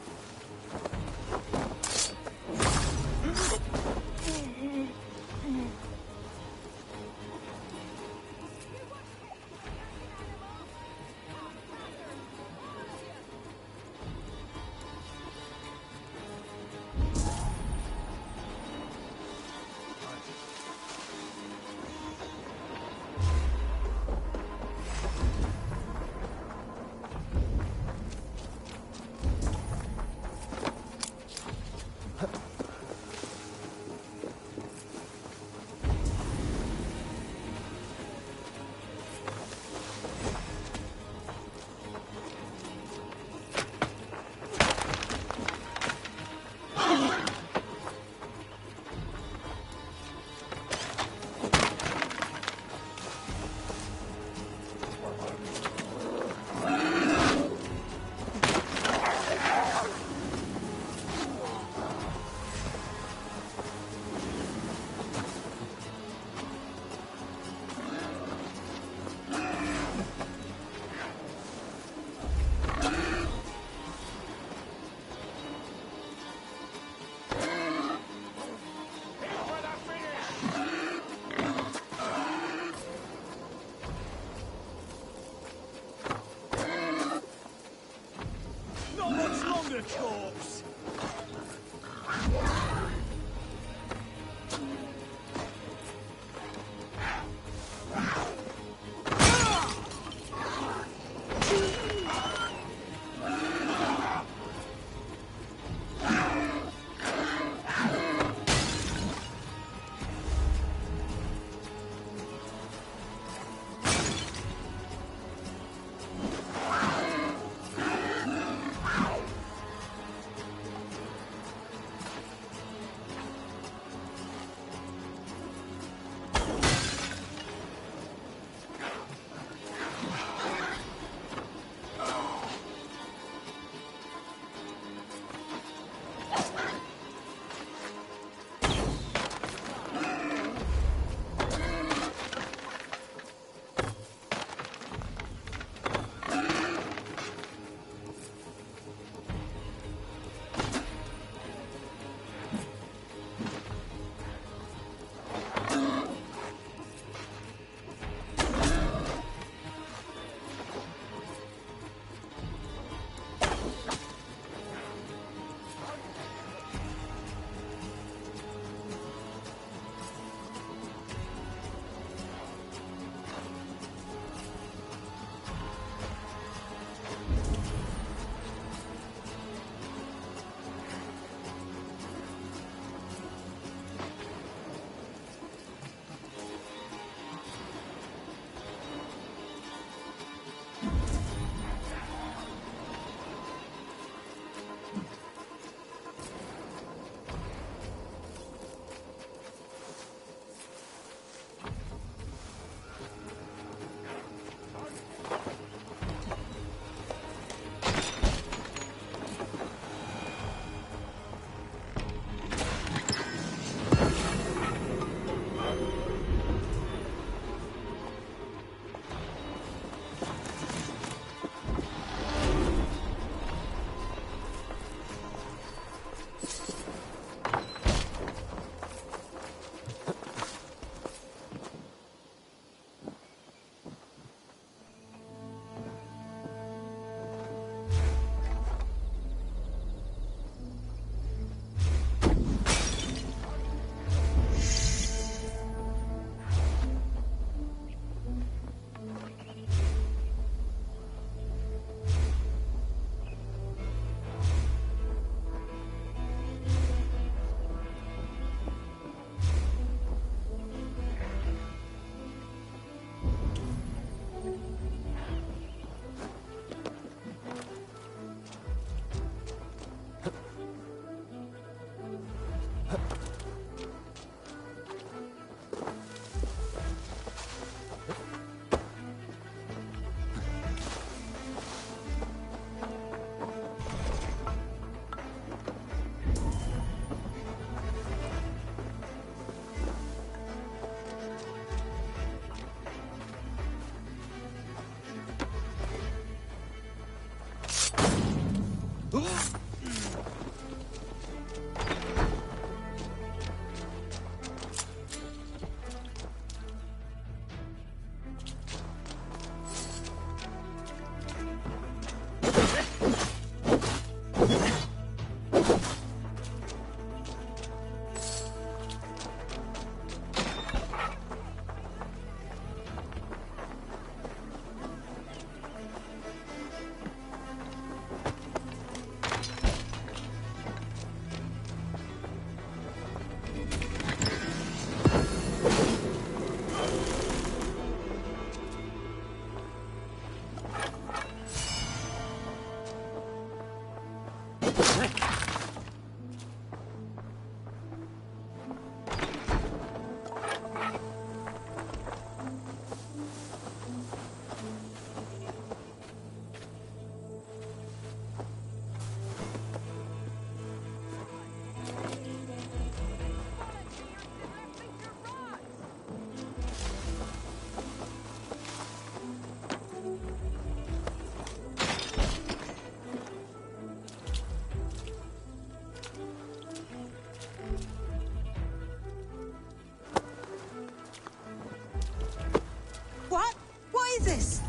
What? What is this?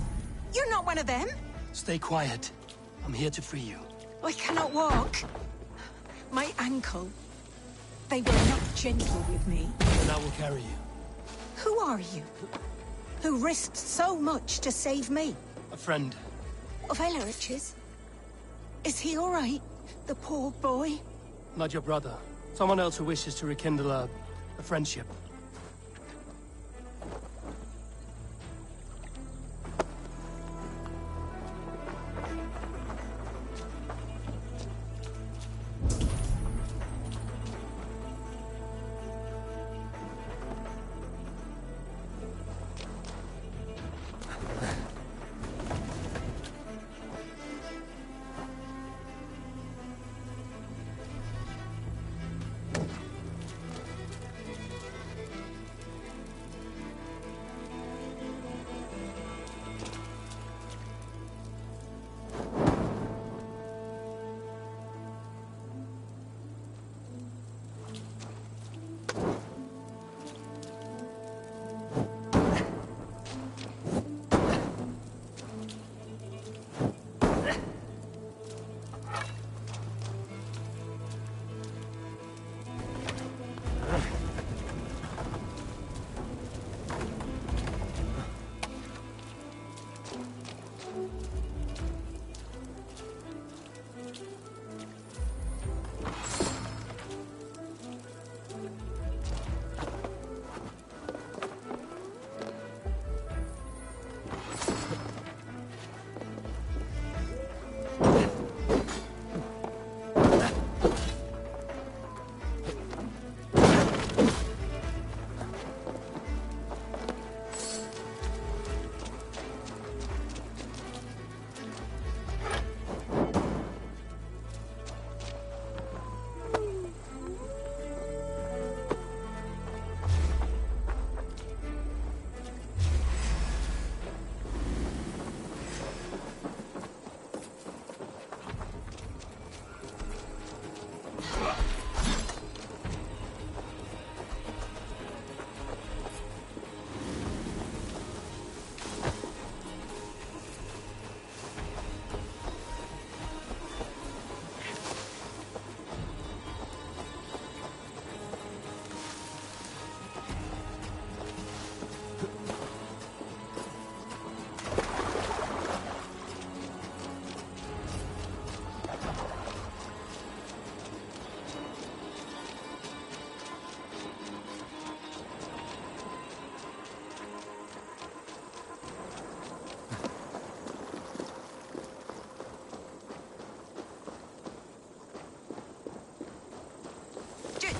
You're not one of them? Stay quiet. I'm here to free you. I cannot walk. My ankle. They were not gentle with me. And I will carry you. Who are you? Who risked so much to save me? A friend. Of Elrich's? Is he all right? The poor boy? Not your brother. Someone else who wishes to rekindle a friendship.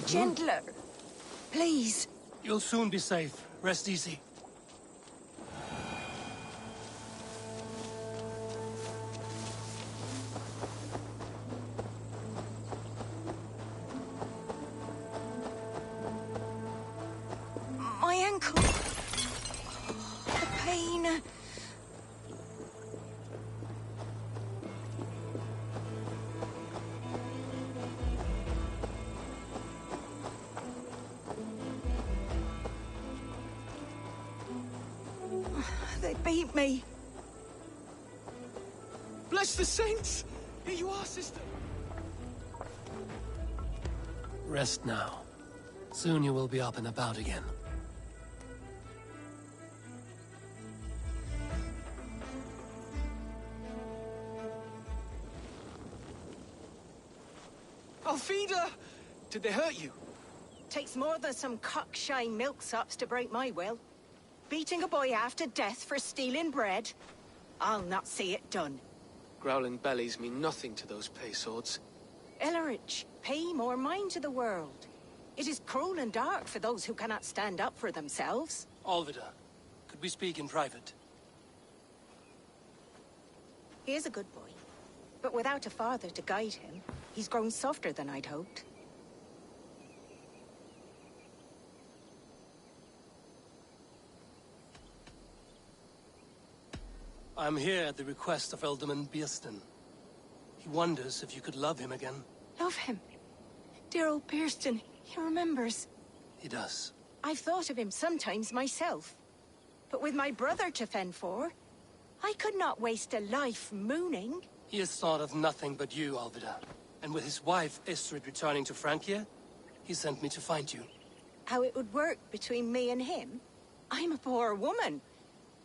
Gentler. Please. You'll soon be safe. Rest easy. My ankle. The pain. They beat me. Bless the saints! Here you are, sister. Rest now. Soon you will be up and about again. Alfida! Did they hurt you? Takes more than some cockshy milksops to break my will. Beating a boy half to death for stealing bread? I'll not see it done. Growling bellies mean nothing to those pay swords. Ellerich, pay more mind to the world. It is cruel and dark for those who cannot stand up for themselves. Alvida, could we speak in private? He is a good boy. But without a father to guide him, he's grown softer than I'd hoped. I'm here at the request of Alderman Beerston. He wonders if you could love him again. Love him? Dear old Beerston, he remembers. He does. I've thought of him sometimes myself. But with my brother to fend for, I could not waste a life mooning. He has thought of nothing but you, Alvida. And with his wife, Istrid, returning to Francia, he sent me to find you. How it would work between me and him? I'm a poor woman.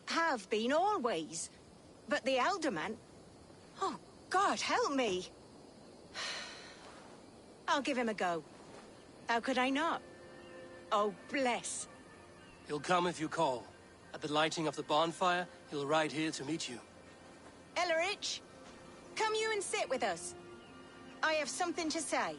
Have been always. But the alderman... Oh, God, help me! I'll give him a go. How could I not? Oh, bless. He'll come if you call. At the lighting of the bonfire, he'll ride here to meet you. Ellerich, come you and sit with us. I have something to say.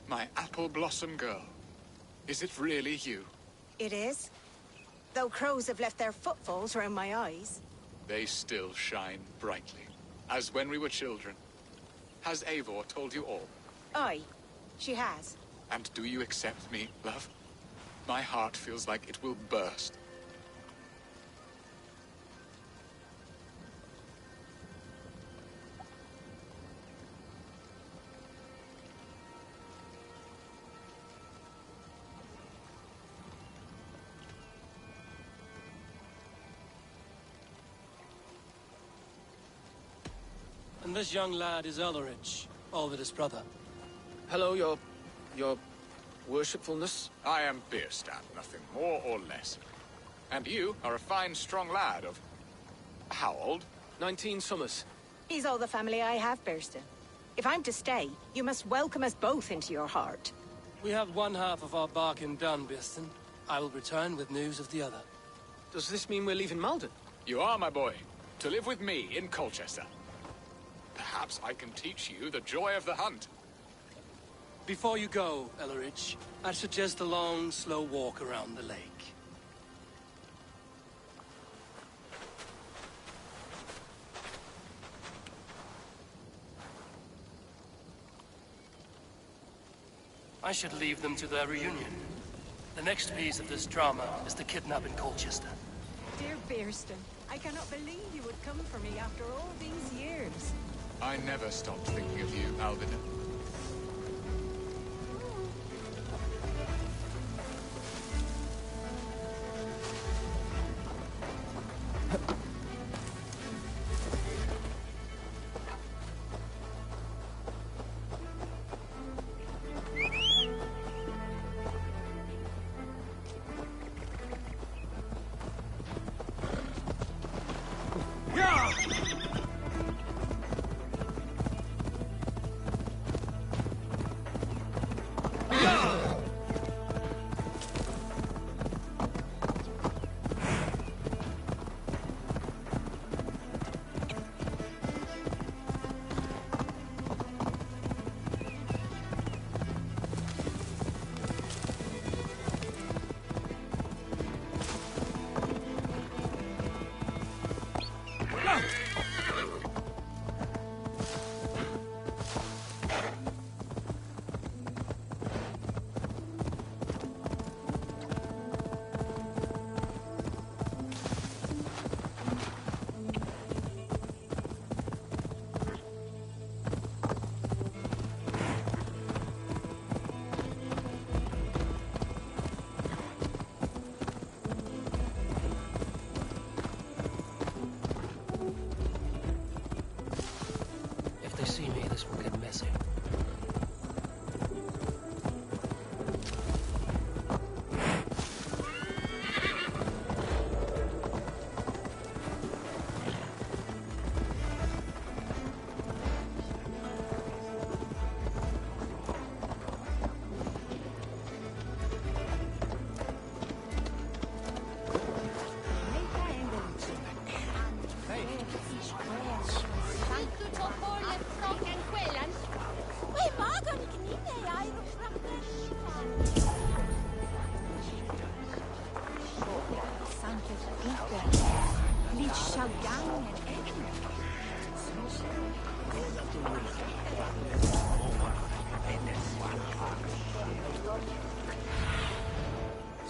My apple blossom girl. Is it really you? It is. Though crows have left their footfalls round my eyes. They still shine brightly, as when we were children. Has Eivor told you all? Aye, she has. And do you accept me, love? My heart feels like it will burst. And this young lad is Ellerich, Alvida's brother. Hello, your worshipfulness. I am Bierstadt, nothing more or less. And you are a fine, strong lad of... how old? 19 summers. He's all the family I have, Beerston. If I'm to stay, you must welcome us both into your heart. We have one half of our bargain done, Beerston. I will return with news of the other. Does this mean we're leaving Malden? You are, my boy, to live with me in Colchester. Perhaps I can teach you the joy of the hunt. Before you go, Ellerich, I'd suggest a long, slow walk around the lake. I should leave them to their reunion. The next piece of this drama is the kidnap in Colchester. Dear Beerston, I cannot believe you would come for me after all these years. I never stopped thinking of you, Alvida.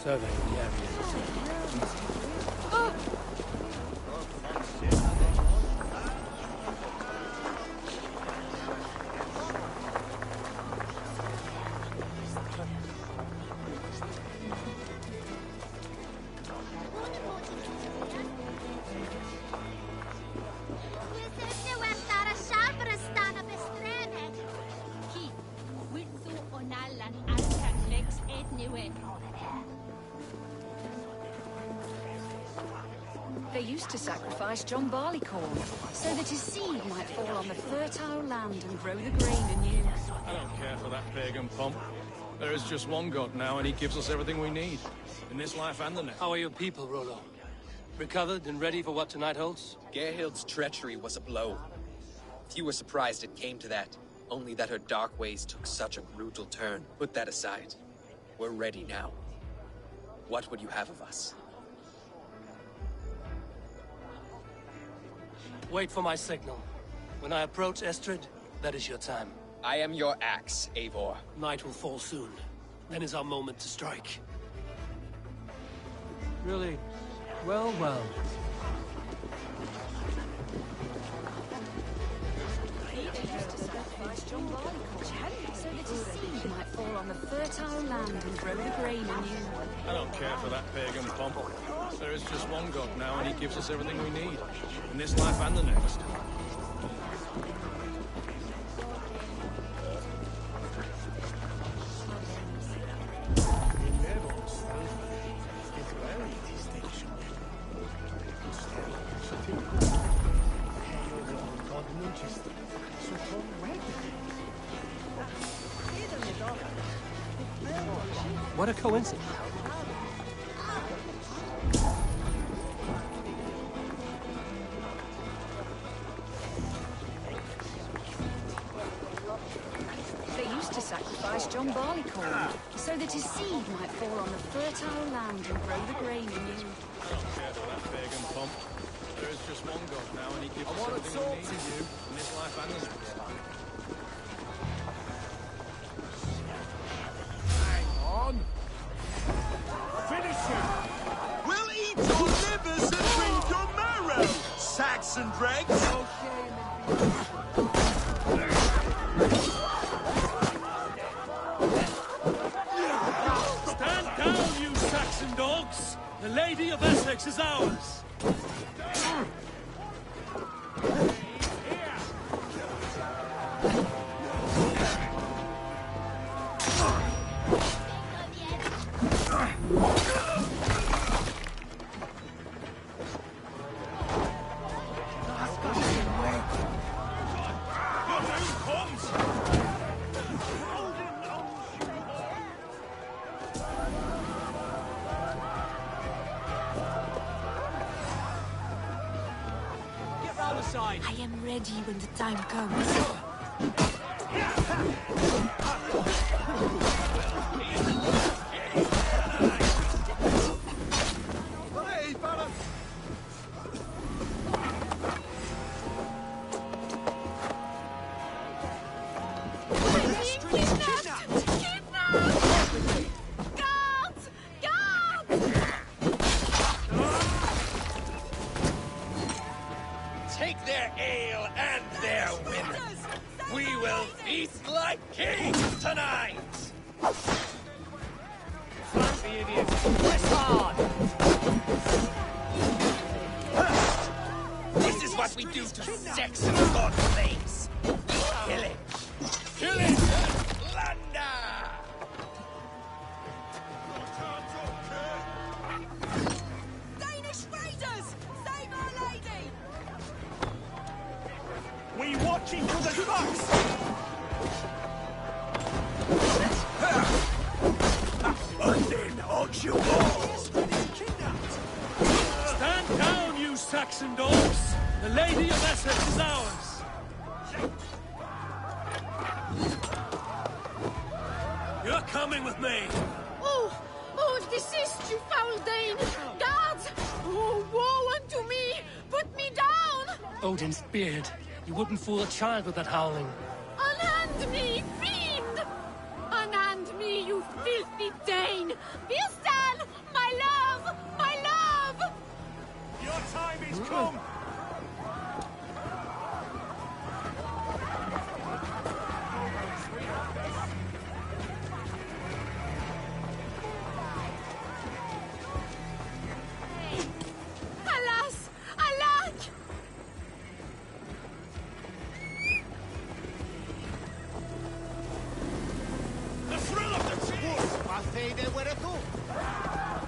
Surveying the area. They used to sacrifice John Barleycorn, so that his seed might fall on the fertile land and grow the grain anew. I don't care for that pagan pomp. There is just one god now, and he gives us everything we need. In this life and the next. How are your people, Rollo? Recovered and ready for what tonight holds? Gerhild's treachery was a blow. Few were surprised it came to that. Only that her dark ways took such a brutal turn. Put that aside. We're ready now. What would you have of us? Wait for my signal. When I approach Estrid, that is your time. I am your axe, Eivor. Night will fall soon. Then is our moment to strike. Really? Well, well. So that his seed might fall on the fertile land and grow the grain anew. I don't care for that pagan pomp. There is just one god now, and he gives us everything we need. In this life and the next. What a coincidence. They used to sacrifice John Barleycorn, so that his seed might fall on the fertile land and grow the grain anew. I don't care for that pagan pomp. There is just one god now, and he gives us everything we need. In this life and the next. Finish him! We'll eat your livers and drink your marrow, Saxon dregs! Stand down, you Saxon dogs! The Lady of Essex is ours! I am ready when the time comes. Take their ale and their women. We will feast like kings tonight! Flank the idiots. Press hard! This is what we do to Saxon god slaves. Kill it! Kill it! Plunder! Danish raiders! Save our lady! We watching for the trucks! Then hold you all! Stand down, you Saxon dogs! The Lady of Essex is ours! You're coming with me! Oh, desist, you foul Dane! Guards! Oh, woe unto me! Put me down! Odin's beard. You wouldn't fool a child with that howling. Unhand me, fiend! Unhand me, you filthy Dane! Firstan! come! Alas! Alack! The thrill of the chase! Passei de Weretu! Ah!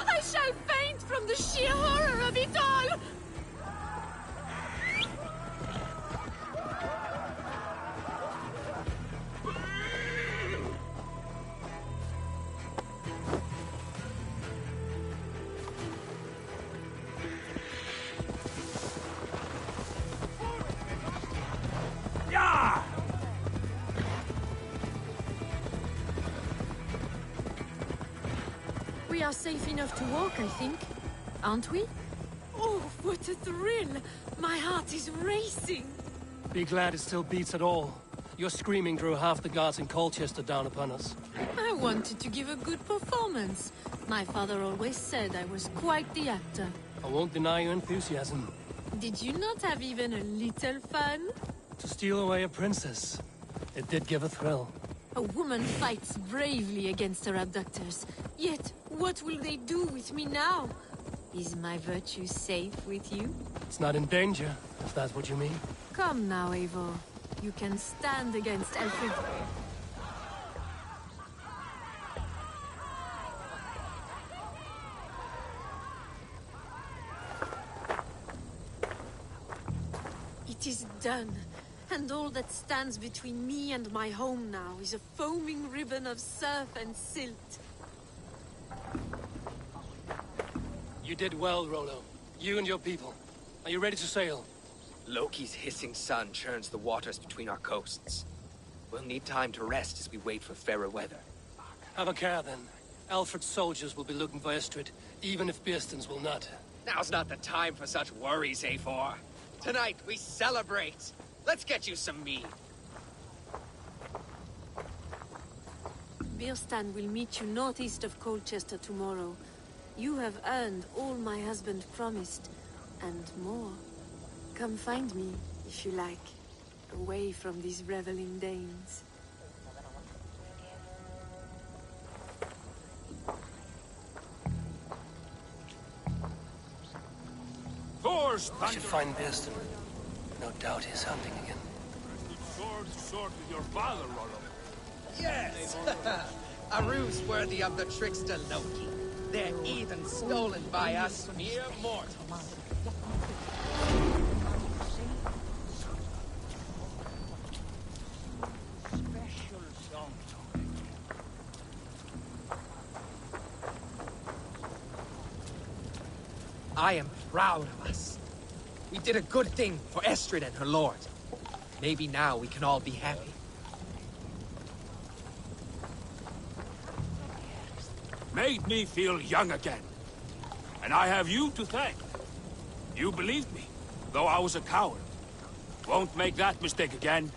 I shall faint from the sheer horror of it all! Yeah! We are safe enough to walk, I think. Aren't we? Oh, what a thrill! My heart is racing! Be glad it still beats at all. Your screaming drew half the guards in Colchester down upon us. I wanted to give a good performance. My father always said I was quite the actor. I won't deny your enthusiasm. Did you not have even a little fun? To steal away a princess, it did give a thrill. A woman fights bravely against her abductors. Yet, what will they do with me now? Is my virtue safe with you? It's not in danger, if that's what you mean. Come now, Eivor. You can stand against Alfred. It is done. And all that stands between me and my home now is a foaming ribbon of surf and silt. You did well, Rollo. You and your people. Are you ready to sail? Loki's hissing sun churns the waters between our coasts. We'll need time to rest as we wait for fairer weather. Have a care, then. Alfred's soldiers will be looking for Estrid, even if Bearston's will not. Now's not the time for such worries, Eivor. Tonight, we celebrate. Let's get you some mead. Bearstan will meet you northeast of Colchester tomorrow. You have earned all my husband promised, and more. Come find me, if you like, away from these reveling Danes. Thor's I should find Bearston. No doubt he's hunting again. Sword with your father, Rollo. Yes! A ruse worthy of the trickster Loki. They're even stolen by us mere mortals. I am proud of us. We did a good thing for Estrid and her lord. Maybe now we can all be happy. Made me feel young again. And I have you to thank. You believed me, though I was a coward. Won't make that mistake again.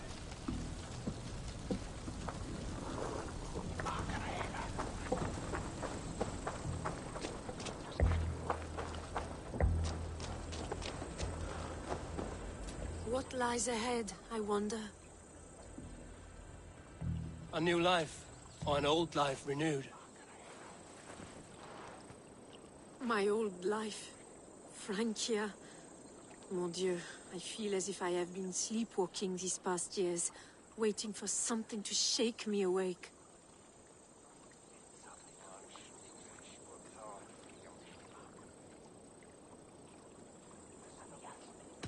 What lies ahead, I wonder? A new life, or an old life renewed. My old life. Francia. Mon Dieu, I feel as if I have been sleepwalking these past years, waiting for something to shake me awake.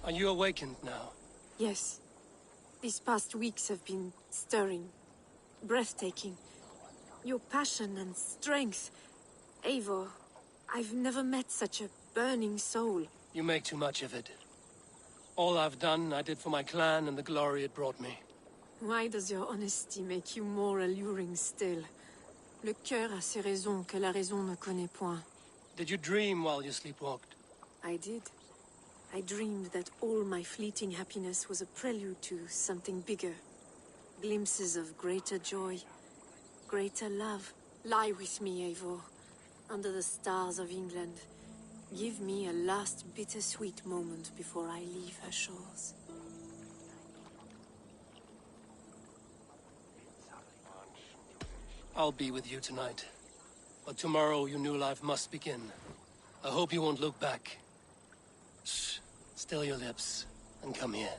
Are you awakened now? Yes. These past weeks have been stirring. Breathtaking. Your passion and strength. Eivor, I've never met such a burning soul. You make too much of it. All I've done, I did for my clan and the glory it brought me. Why does your honesty make you more alluring still? Le cœur a ses raisons que la raison ne connaît point. Did you dream while you sleepwalked? I did. I dreamed that all my fleeting happiness was a prelude to something bigger. Glimpses of greater joy, greater love. Lie with me, Eivor. Under the stars of England. Give me a last bittersweet moment before I leave her shores. I'll be with you tonight. But tomorrow your new life must begin. I hope you won't look back. Shh. Still your lips, and come here.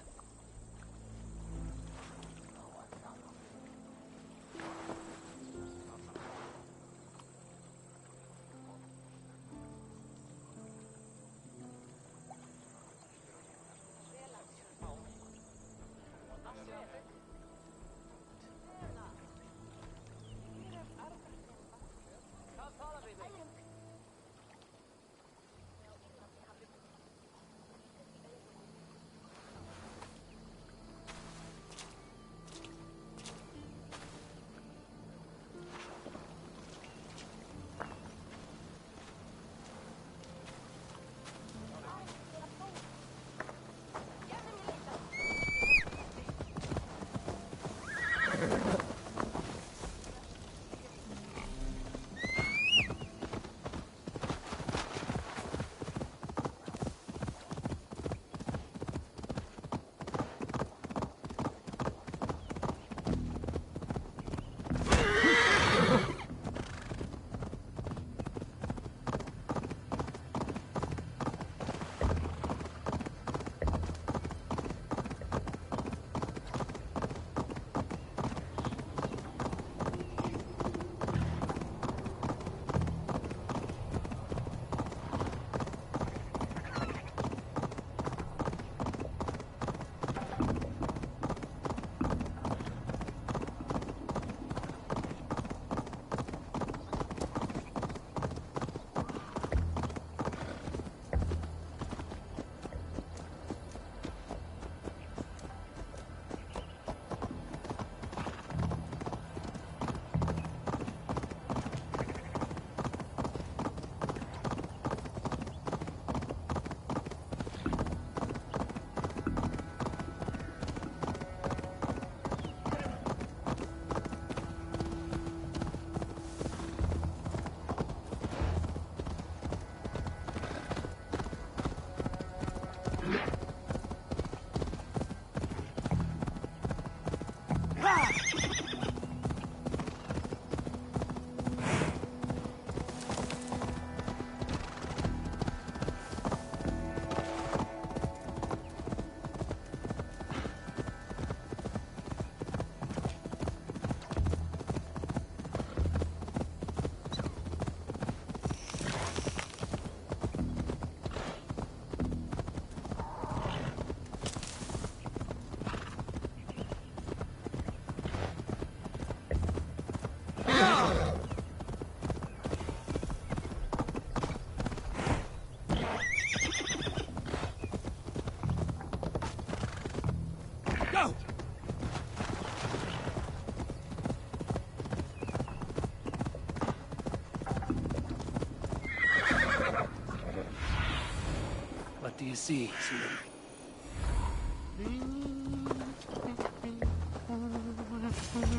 What do you see, Sue?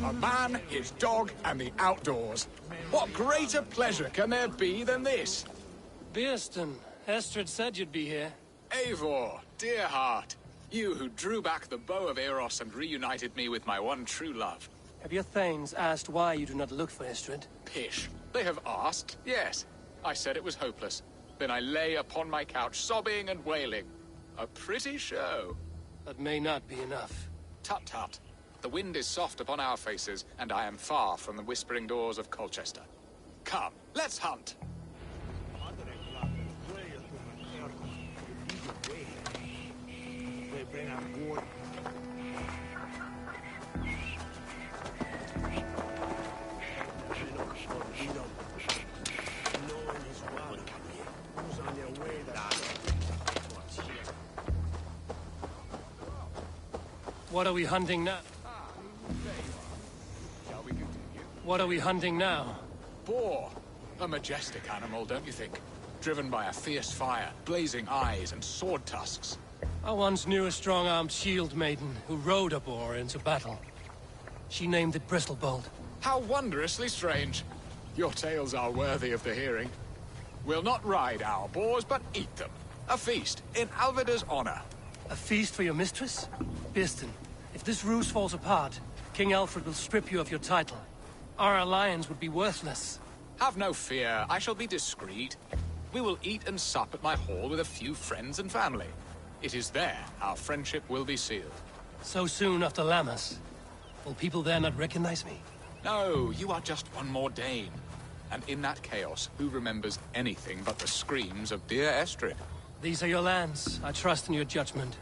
A man, his dog, and the outdoors. What greater pleasure can there be than this? Beerston, Estrid said you'd be here. Eivor, dear heart. You who drew back the bow of Eros and reunited me with my one true love. Have your thanes asked why you do not look for Estrid? Pish. They have asked, yes. I said it was hopeless. Then I lay upon my couch, sobbing and wailing. A pretty show. That may not be enough. Tut-tut. The wind is soft upon our faces, and I am far from the whispering doors of Colchester. Come, let's hunt. What are we hunting now? Shall we continue? What are we hunting now? Boar. A majestic animal, don't you think? Driven by a fierce fire, blazing eyes, and sword tusks. I once knew a strong-armed shield maiden who rode a boar into battle. She named it Bristolbolt. How wondrously strange. Your tales are worthy of the hearing. We'll not ride our boars, but eat them. A feast, in Alvida's honor. A feast for your mistress? Birston, if this ruse falls apart, King Alfred will strip you of your title. Our alliance would be worthless. Have no fear, I shall be discreet. We will eat and sup at my hall with a few friends and family. It is there our friendship will be sealed. So soon after Lammas? Will people there not recognize me? No, you are just one more Dane. And in that chaos, who remembers anything but the screams of dear Estrid? These are your lands. I trust in your judgment.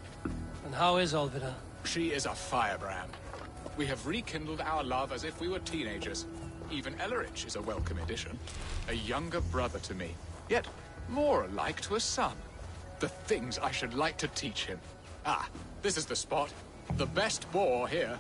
And how is Alvida? She is a firebrand. We have rekindled our love as if we were teenagers. Even Ellerich is a welcome addition. A younger brother to me, yet more alike to a son. The things I should like to teach him. Ah, this is the spot. The best boar here.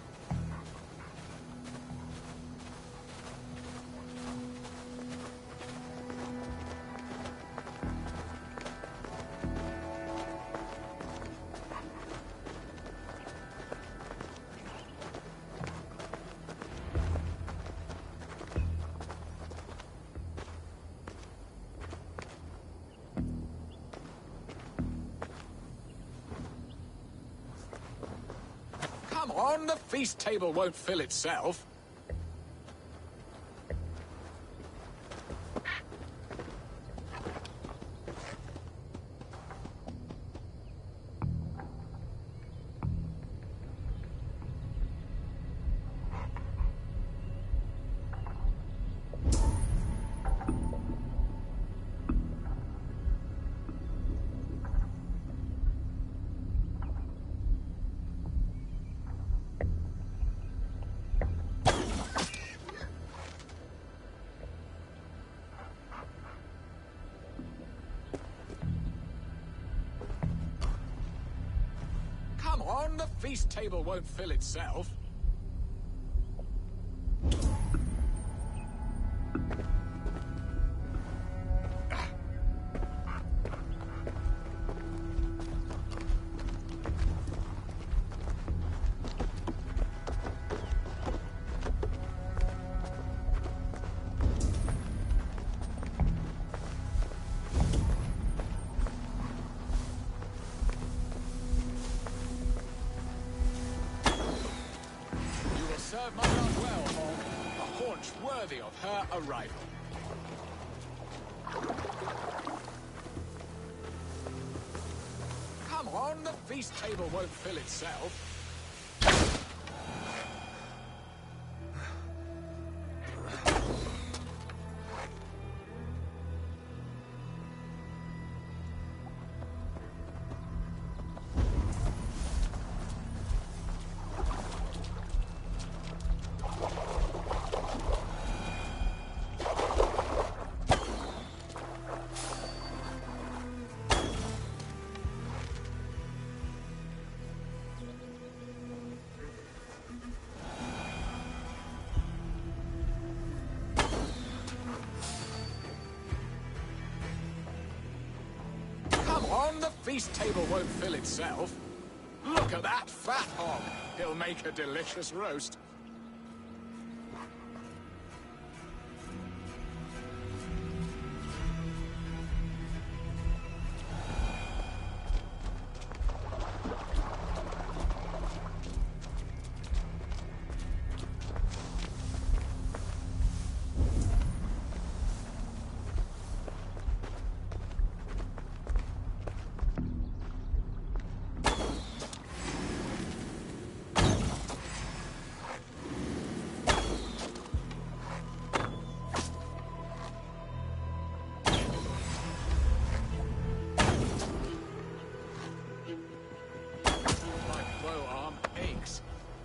Come on, the feast table won't fill itself. Come on, the feast table won't fill itself. Serve my love well, Hog. A haunch worthy of her arrival. Come on, the feast table won't fill itself. Come on, the feast table won't fill itself. Look at that fat hog. He'll make a delicious roast.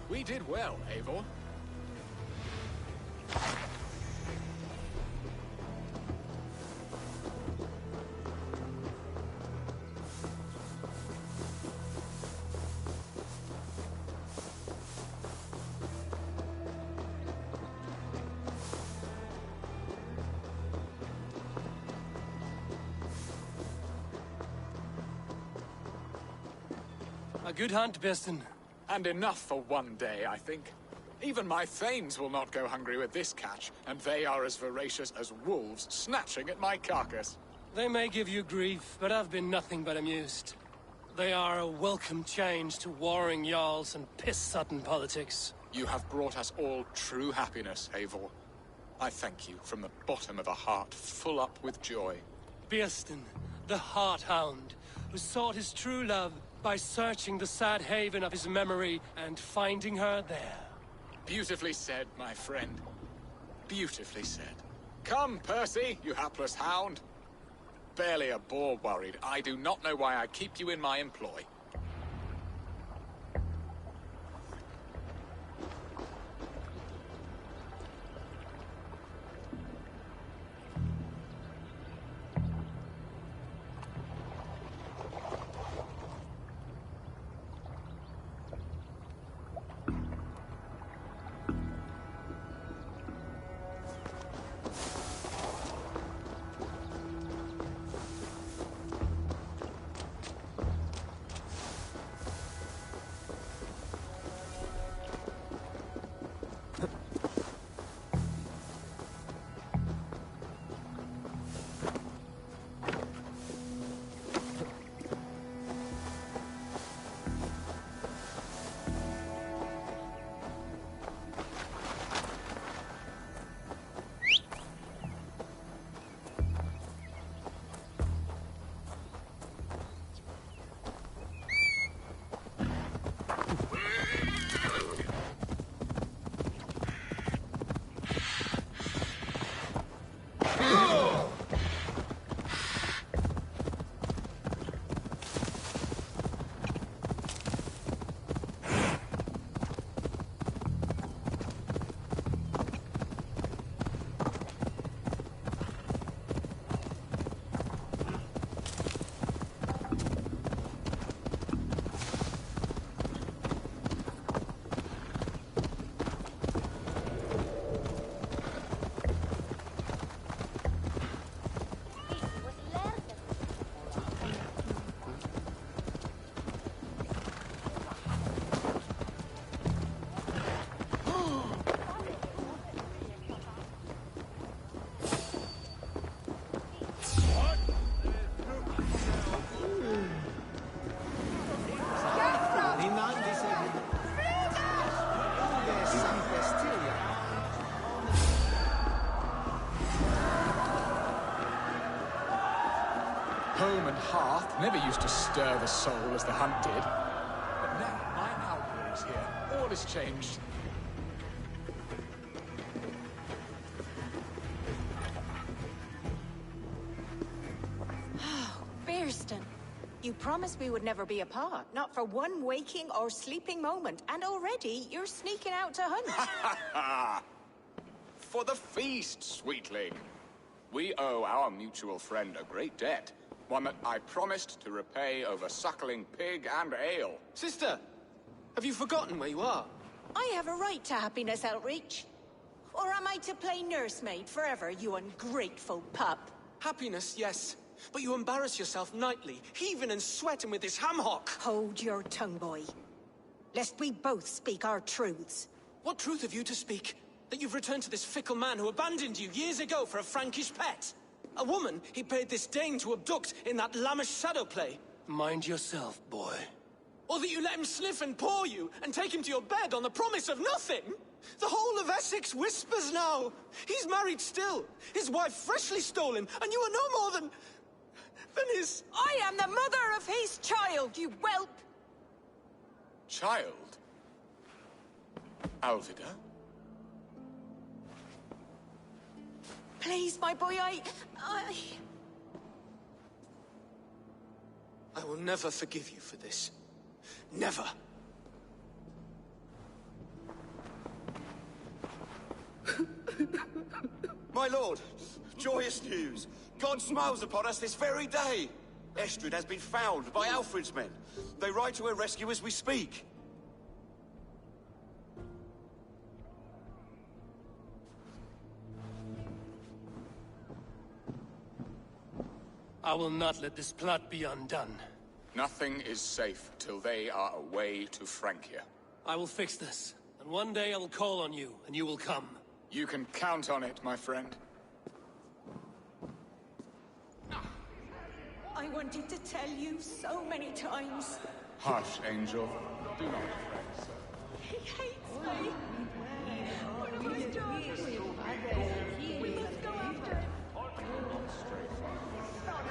We did well, Eivor. A good hunt, Birston. And enough for one day, I think. Even my thanes will not go hungry with this catch, and they are as voracious as wolves snatching at my carcass. They may give you grief, but I've been nothing but amused. They are a welcome change to warring jarls and piss-sudden politics. You have brought us all true happiness, Eivor. I thank you from the bottom of a heart full up with joy. Björsten, the Heart Hound, who sought his true love by searching the sad haven of his memory and finding her there. Beautifully said, my friend. Beautifully said. Come, Percy, you hapless hound. Barely a boar worried. I do not know why I keep you in my employ. Home and hearth never used to stir the soul as the hunt did. But now my outlaw is here. All is changed. Björsten, you promised we would never be apart, not for one waking or sleeping moment, and already you're sneaking out to hunt. For the feast, sweetling. We owe our mutual friend a great debt. One that I promised to repay over suckling pig and ale. Sister, have you forgotten where you are? I have a right to happiness, Outreach. Or am I to play nursemaid forever, you ungrateful pup? Happiness, yes. But you embarrass yourself nightly, heaving and sweating with this ham-hock. Hold your tongue, boy. Lest we both speak our truths. What truth have you to speak? That you've returned to this fickle man who abandoned you years ago for a Frankish pet? A woman he paid this Dane to abduct in that lammish shadow play? Mind yourself, boy. Or that you let him sniff and paw you, and take him to your bed on the promise of nothing? The whole of Essex whispers now. He's married still, his wife freshly stolen, and you are no more than his... I am the mother of his child, you whelp! Child? Alvida? Please, my boy, I will never forgive you for this. Never. My lord, joyous news. God smiles upon us this very day. Estrid has been found by Alfred's men. They ride to her rescue as we speak. I will not let this plot be undone. Nothing is safe till they are away to Francia. I will fix this, and And one day I'll call on you, and you will come. You can count on it, my friend. I wanted to tell you so many times. Hush, Angel. Do not fret, sir. He hates me. One of his daughters. We must go after him. Do not stray far.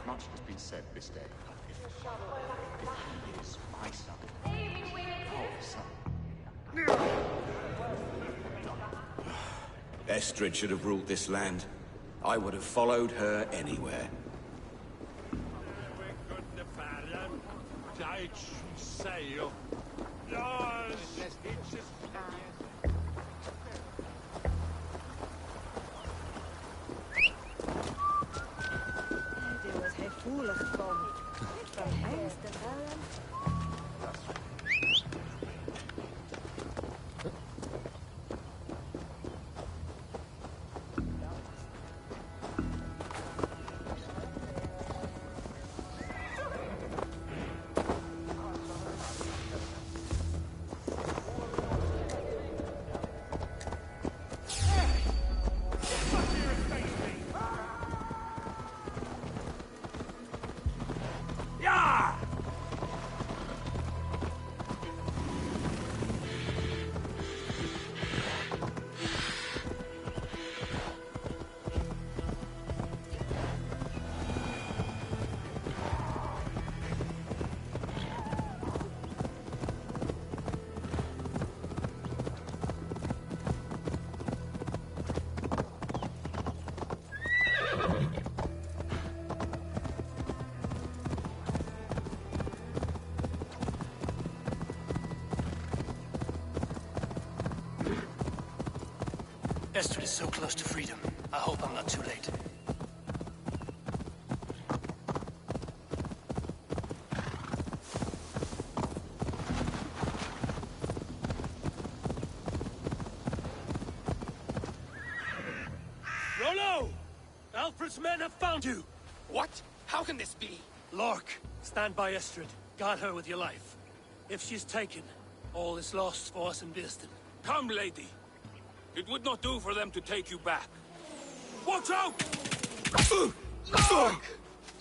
Much has been said this day. If he is my son, our son. Estrid should have ruled this land. I would have followed her anywhere. Du was heel voelig van. Van hengste wel. Estrid is so close to freedom. I hope I'm not too late. Rollo! Alfred's men have found you! What? How can this be? Lork, stand by Estrid. Guard her with your life. If she's taken, all is lost for us in Beeston. Come, lady. It would not do for them to take you back. Watch out! Lork!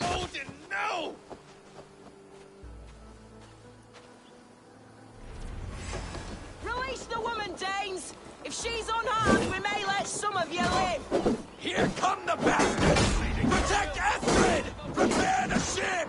Odin, no! Release the woman, Danes! If she's unharmed, we may let some of you live! Here come the bastards! Protect Estrid! Prepare the ship!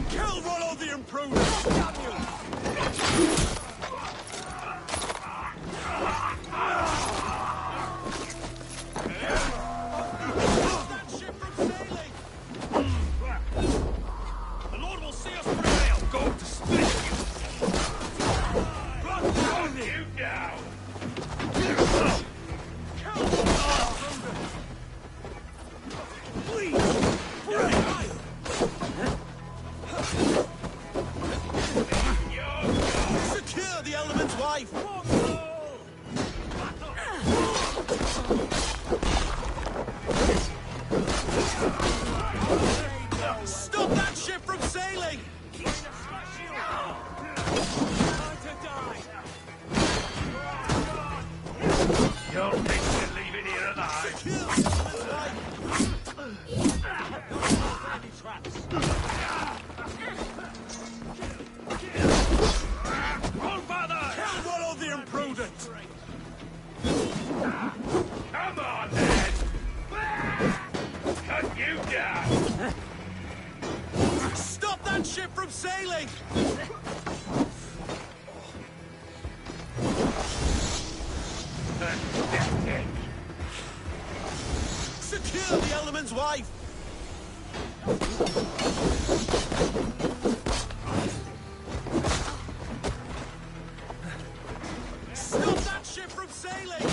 Kill Rollo the Improver! The Lord will see us prevail! Go to split you! Run you down! Please! Secure the element's wife! Stop that ship from sailing! wife! Stop that ship from sailing!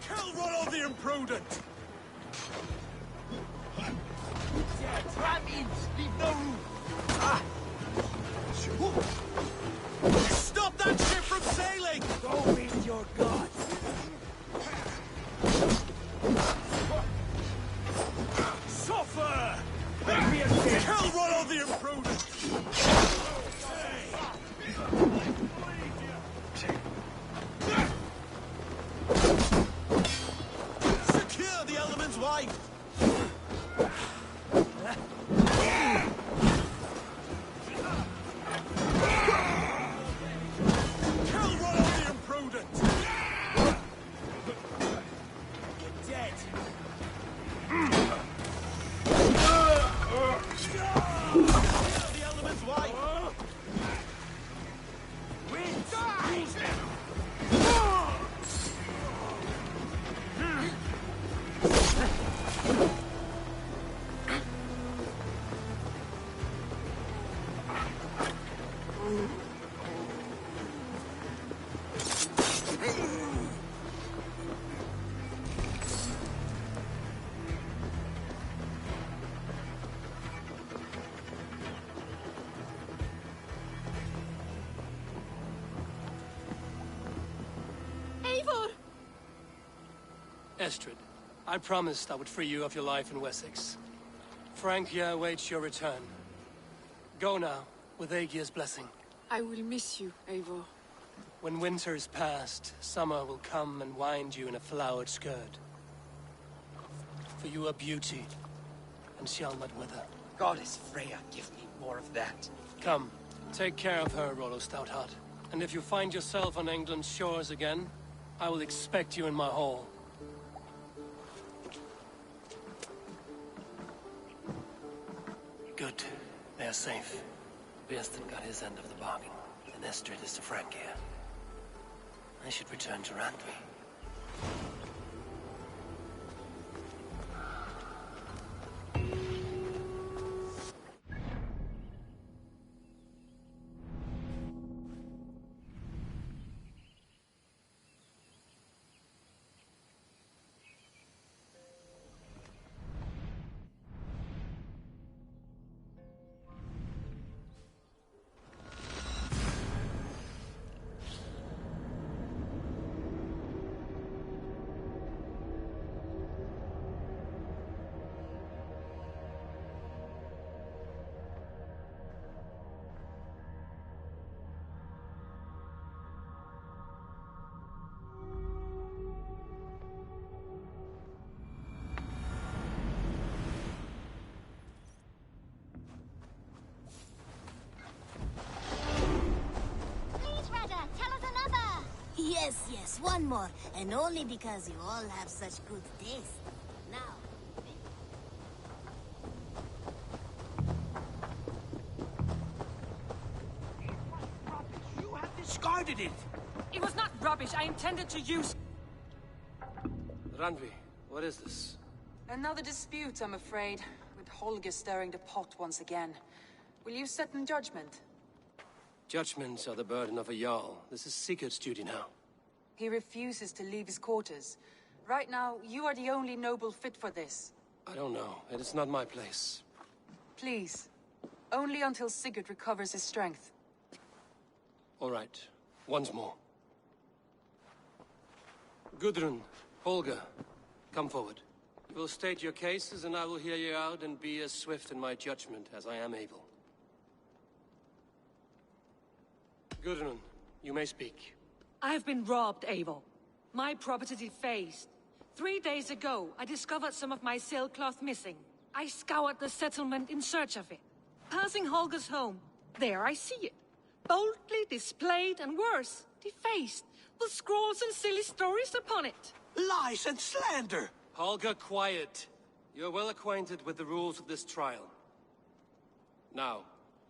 Kill Rollo the Imprudent! Ram in! Leave no room! Stop that ship from sailing! Go with your gods! Suffer! Kill Rollo the Imprudent! Secure the Element's wife! Kill Rollo the Imprudent! You're dead! The Element's wife! Estrid, I promised I would free you of your life in Wessex. Frank here awaits your return. Go now, with Aegir's blessing. I will miss you, Eivor. When winter is past, summer will come and wind you in a flowered skirt. For you are beauty, and shall not wither. Goddess Freya, give me more of that. Come, take care of her, Rollo Stoutheart. And if you find yourself on England's shores again, I will expect you in my hall. Good. They are safe. Bearston got his end of the bargain, and Estrid is to Frank here. I should return to Randvi. Yes, one more. And only because you all have such good taste. Now... You have discarded it! It was not rubbish. I intended to use... Randvi, what is this? Another dispute, I'm afraid, with Holger stirring the pot once again. Will you set in judgment? Judgments are the burden of a Jarl. This is Sigurd's duty now. He refuses to leave his quarters. Right now, you are the only noble fit for this. I don't know. It is not my place. Please. Only until Sigurd recovers his strength. All right. Once more. Gudrun, Holger, come forward. You will state your cases, and I will hear you out and be as swift in my judgment as I am able. Gudrun, you may speak. I have been robbed, Eivor. My property defaced. 3 days ago, I discovered some of my sailcloth missing. I scoured the settlement in search of it. Passing Holger's home, there I see it. Boldly displayed and worse, defaced, with scrawls and silly stories upon it. Lies and slander! Holger, quiet. You're well acquainted with the rules of this trial. Now,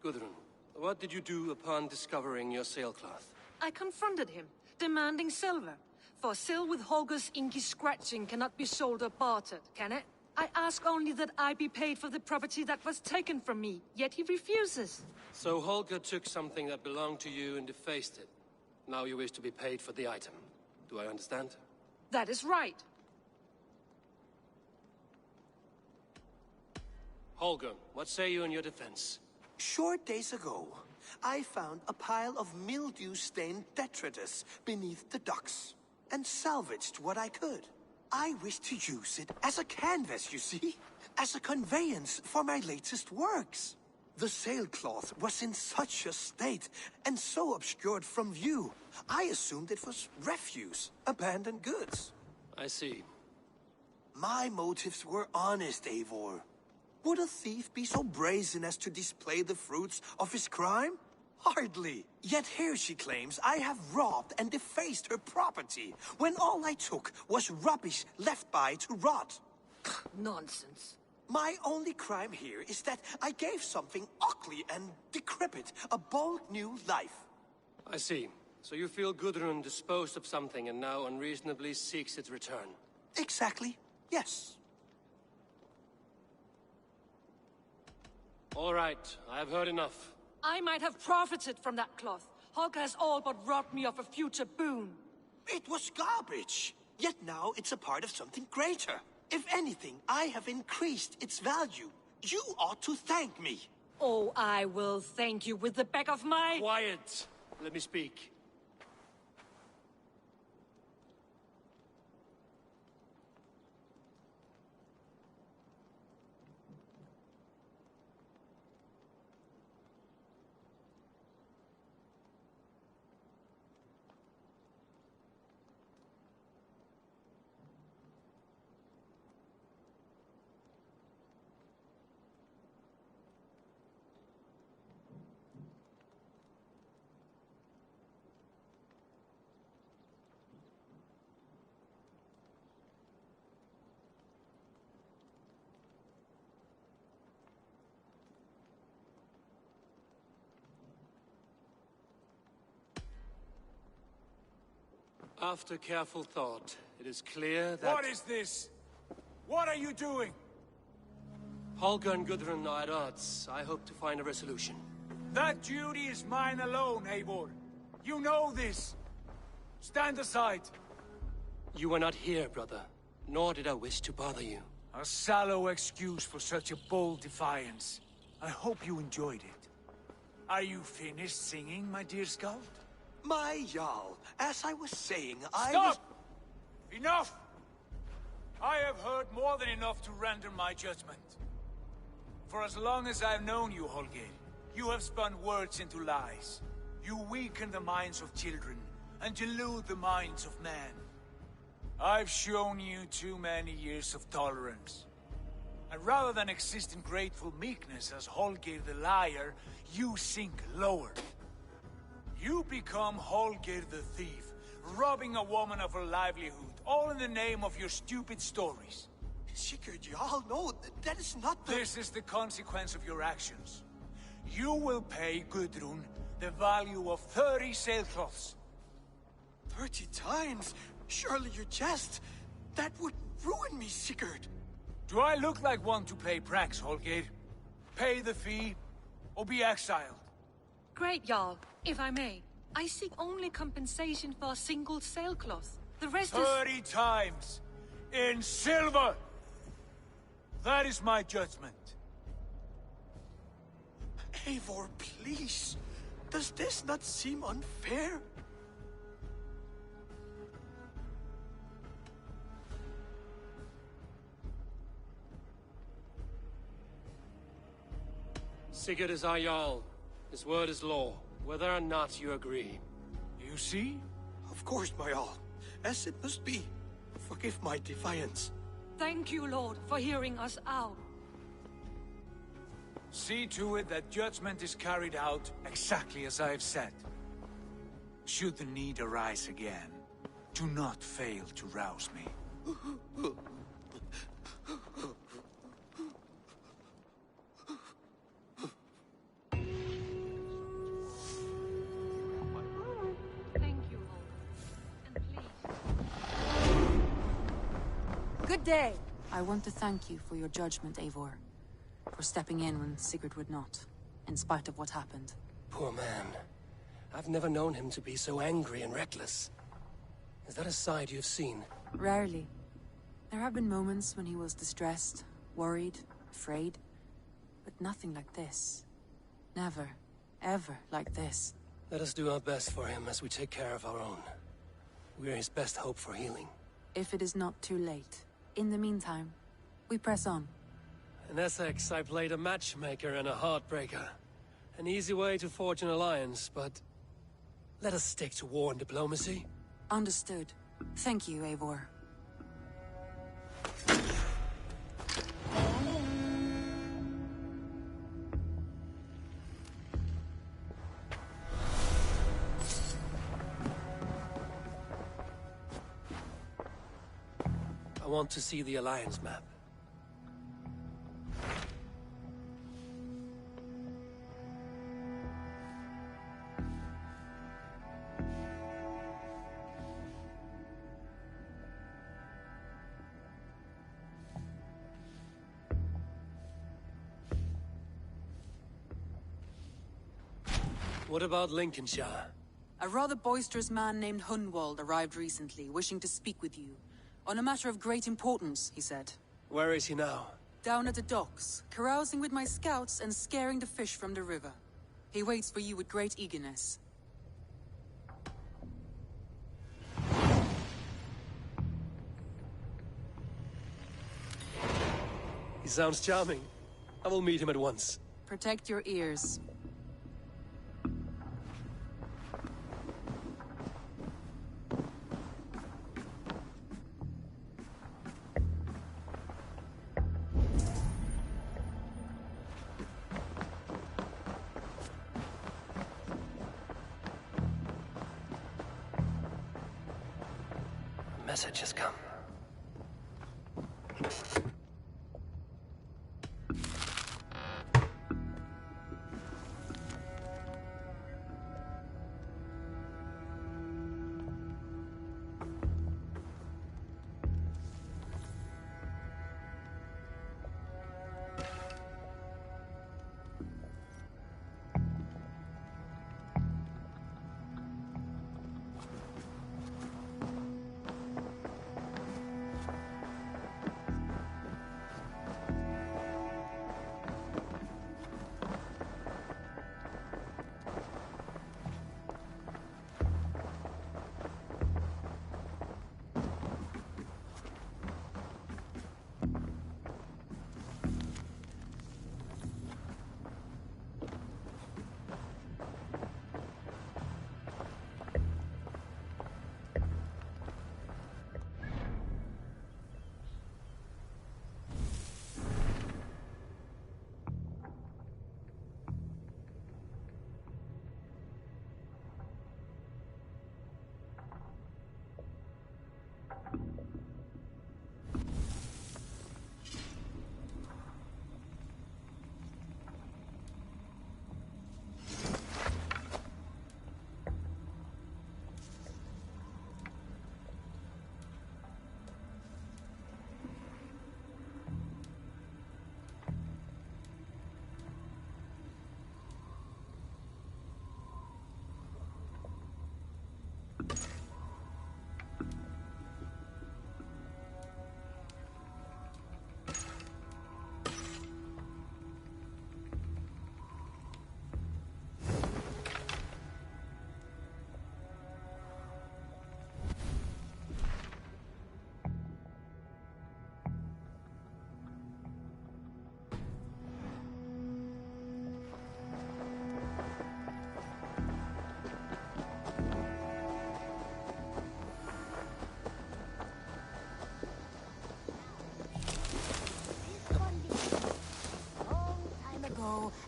Gudrun, what did you do upon discovering your sailcloth? I confronted him, demanding silver. For sil with Holger's inky scratching cannot be sold or bartered, can it? I ask only that I be paid for the property that was taken from me, yet he refuses. So Holger took something that belonged to you and defaced it. Now you wish to be paid for the item. Do I understand? That is right. Holger, what say you in your defense? Short days ago, I found a pile of mildew-stained detritus beneath the docks, and salvaged what I could. I wish to use it as a canvas, you see? As a conveyance for my latest works. The sailcloth was in such a state, and so obscured from view, I assumed it was refuse, abandoned goods. I see. My motives were honest, Eivor. Would a thief be so brazen as to display the fruits of his crime? Hardly. Yet here she claims I have robbed and defaced her property, when all I took was rubbish left by to rot. Nonsense. My only crime here is that I gave something ugly and decrepit a bold new life. I see. So you feel Gudrun disposed of something and now unreasonably seeks its return? Exactly, yes. All right, I have heard enough. I might have profited from that cloth. Holger has all but robbed me of a future boon. It was garbage. Yet now it's a part of something greater. If anything, I have increased its value. You ought to thank me. Oh, I will thank you with the back of my... Quiet! Let me speak. After careful thought, it is clear that... What is this? What are you doing? Holger and Gudrun are at odds. I hope to find a resolution. That duty is mine alone, Eivor. You know this. Stand aside. You were not here, brother. Nor did I wish to bother you. A sallow excuse for such a bold defiance. I hope you enjoyed it. Are you finished singing, my dear Skald? My Jarl, as I was saying, Stop! Enough! I have heard more than enough to render my judgment. For as long as I've known you, Holger, you have spun words into lies. You weaken the minds of children, and delude the minds of men. I've shown you too many years of tolerance. And rather than exist in grateful meekness as Holger the liar, you sink lower. You become Holger the thief, robbing a woman of her livelihood, all in the name of your stupid stories. Sigurd, Jarl, no, that is not the... This is the consequence of your actions. You will pay Gudrun the value of 30 sailcloths. 30 times? Surely you jest. That would ruin me, Sigurd. Do I look like one to play pranks, Holger? Pay the fee, or be exiled. Great, Jarl. If I may, I seek only compensation for a single sailcloth. The rest 30 times! In silver! That is my judgment. Eivor, please. Does this not seem unfair? Sigurd is our Jarl. His word is law, whether or not you agree. You see? Of course, my Jarl. As it must be. Forgive my defiance. Thank you, Lord, for hearing us out. See to it that judgment is carried out exactly as I have said. Should the need arise again, do not fail to rouse me. Good day. I want to thank you for your judgment, Eivor. For stepping in when Sigurd would not, in spite of what happened. Poor man. I've never known him to be so angry and reckless. Is that a side you've seen? Rarely. There have been moments when he was distressed, worried, afraid. But nothing like this. Never, ever like this. Let us do our best for him as we take care of our own. We're his best hope for healing. If it is not too late. In the meantime, we press on. In Essex, I played a matchmaker and a heartbreaker. An easy way to forge an alliance, but... let us stick to war and diplomacy. Understood. Thank you, Eivor. I want to see the alliance map. What about Lincolnshire? A rather boisterous man named Hunwald arrived recently, wishing to speak with you. On a matter of great importance, he said. Where is he now? Down at the docks, carousing with my scouts and scaring the fish from the river. He waits for you with great eagerness. He sounds charming. I will meet him at once. Protect your ears. Message has come.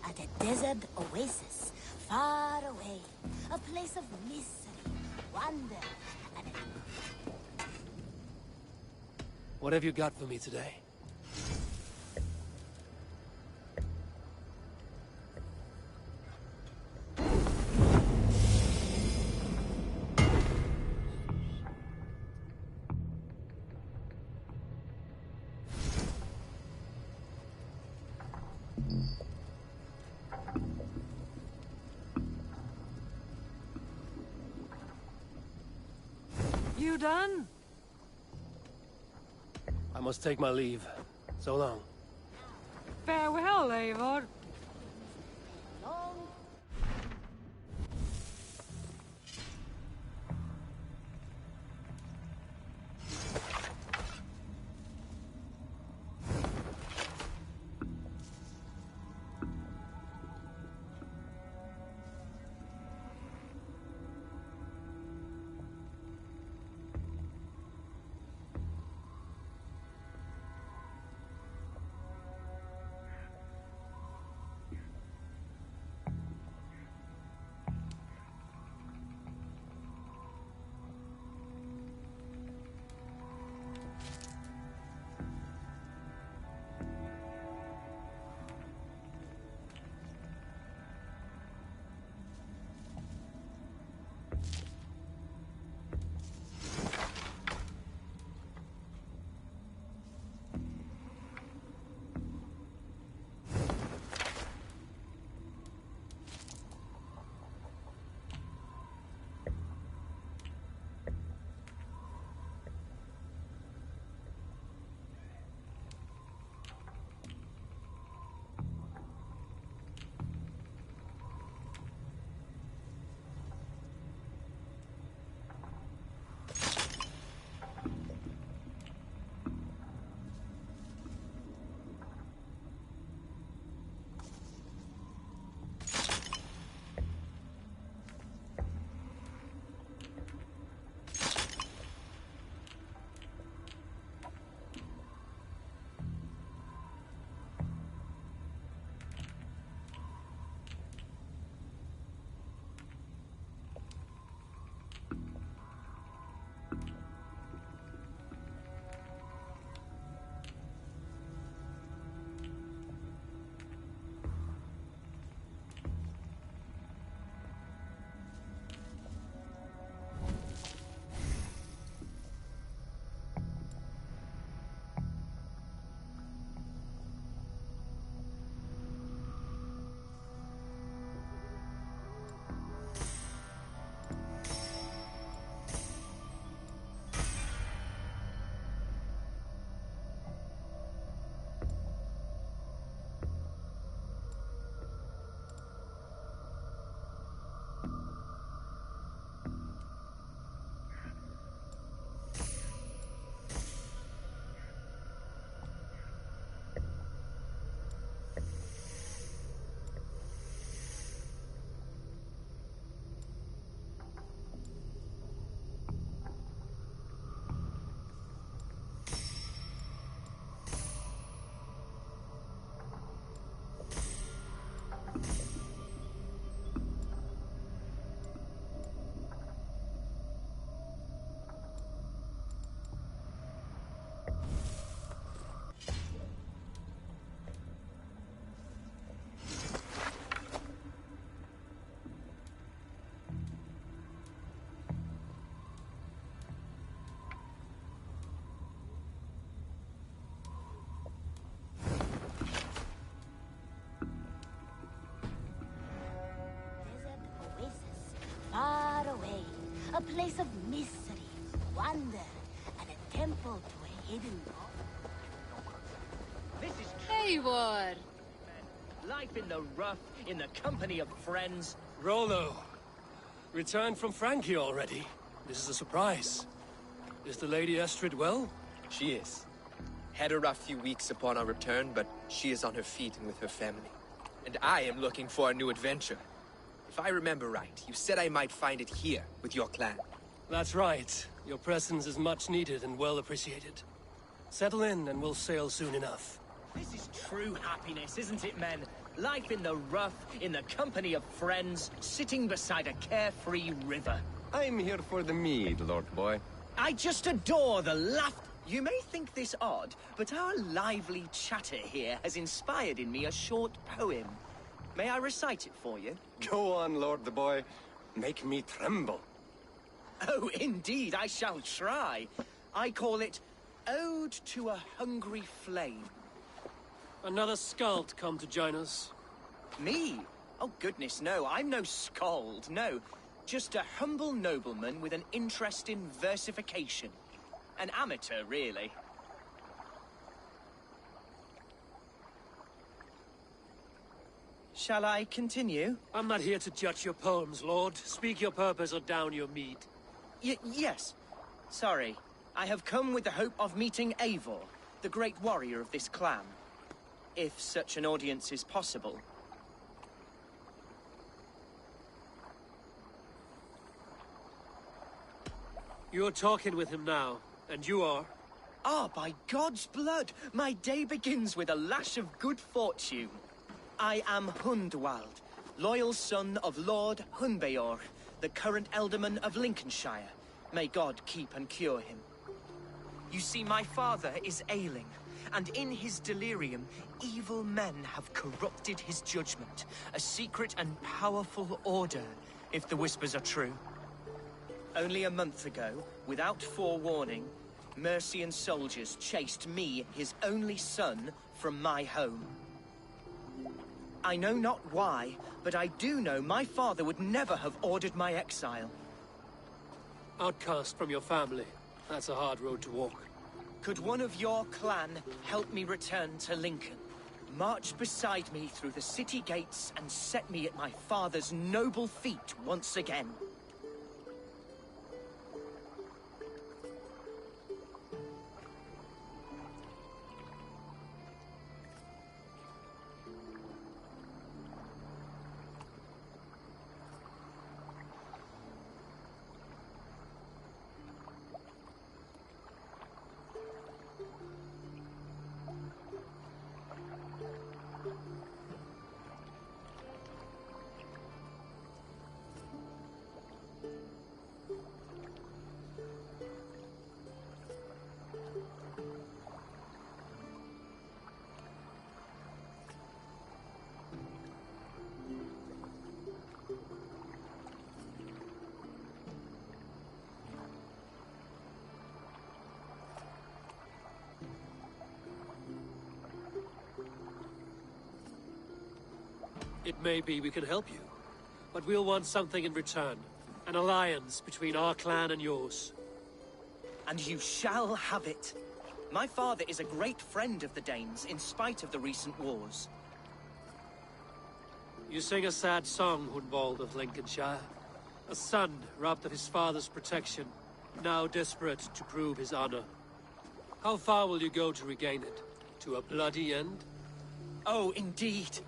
At a desert oasis, far away. A place of mystery, wonder, and... What have you got for me today? you done? I must take my leave. So long. Farewell, Eivor. Far away, a place of mystery, wonder, and a temple to a hidden god. This is Eivor! life in the rough, in the company of friends. Rollo, returned from Frankie already. This is a surprise. Is the Lady Estrid well? She is. Had a rough few weeks upon our return, but she is on her feet and with her family. And I am looking for a new adventure. If I remember right, you said I might find it here, with your clan. That's right. Your presence is much needed and well appreciated. Settle in and we'll sail soon enough. This is true happiness, isn't it, men? Life in the rough, in the company of friends, sitting beside a carefree river. I'm here for the mead, Lord Boy. I just adore the laugh. You may think this odd, but our lively chatter here has inspired in me a short poem. May I recite it for you? Go on, Lord the Boy. Make me tremble. Oh, indeed, I shall try. I call it Ode to a Hungry Flame. Another skald come to join us. Me? Oh, goodness, no. I'm no skald, no. Just a humble nobleman with an interest in versification. An amateur, really. Shall I continue? I'm not here to judge your poems, Lord. Speak your purpose or down your mead. Yes. Sorry. I have come with the hope of meeting Eivor, the great warrior of this clan. If such an audience is possible. You're talking with him now, and you are? Ah, by God's blood! My day begins with a lash of good fortune. I am Hundwald, loyal son of Lord Hunbeor, the current Alderman of Lincolnshire. May God keep and cure him. You see, my father is ailing, and in his delirium, evil men have corrupted his judgment. A secret and powerful order, if the whispers are true. Only a month ago, without forewarning, Mercian soldiers chased me, his only son, from my home. I know not why, but I do know my father would never have ordered my exile. Outcast from your family. That's a hard road to walk. Could one of your clan help me return to Lincoln? March beside me through the city gates and set me at my father's noble feet once again. It may be we can help you, but we'll want something in return. An alliance between our clan and yours. And you shall have it. My father is a great friend of the Danes, in spite of the recent wars. You sing a sad song, Hundwald of Lincolnshire. A son robbed of his father's protection, now desperate to prove his honor. How far will you go to regain it? To a bloody end? Oh, indeed.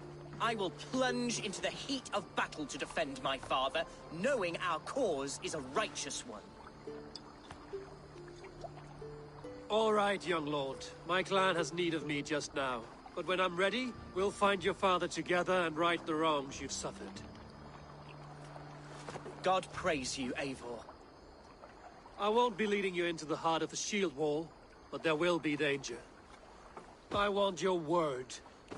I will plunge into the heat of battle to defend my father, knowing our cause is a righteous one. All right, young lord. My clan has need of me just now. But when I'm ready, we'll find your father together and right the wrongs you've suffered. God praise you, Eivor. I won't be leading you into the heart of the shield wall, but there will be danger. I want your word.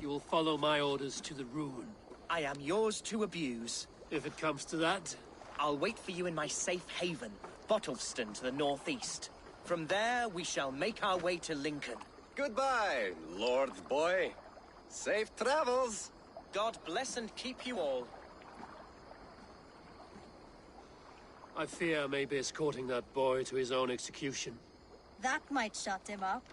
You will follow my orders to the ruin. I am yours to abuse. If it comes to that. I'll wait for you in my safe haven, Bottleston to the northeast. From there, we shall make our way to Lincoln. Goodbye, Lord boy. Safe travels. God bless and keep you all. I fear I may be escorting that boy to his own execution. That might shut him up.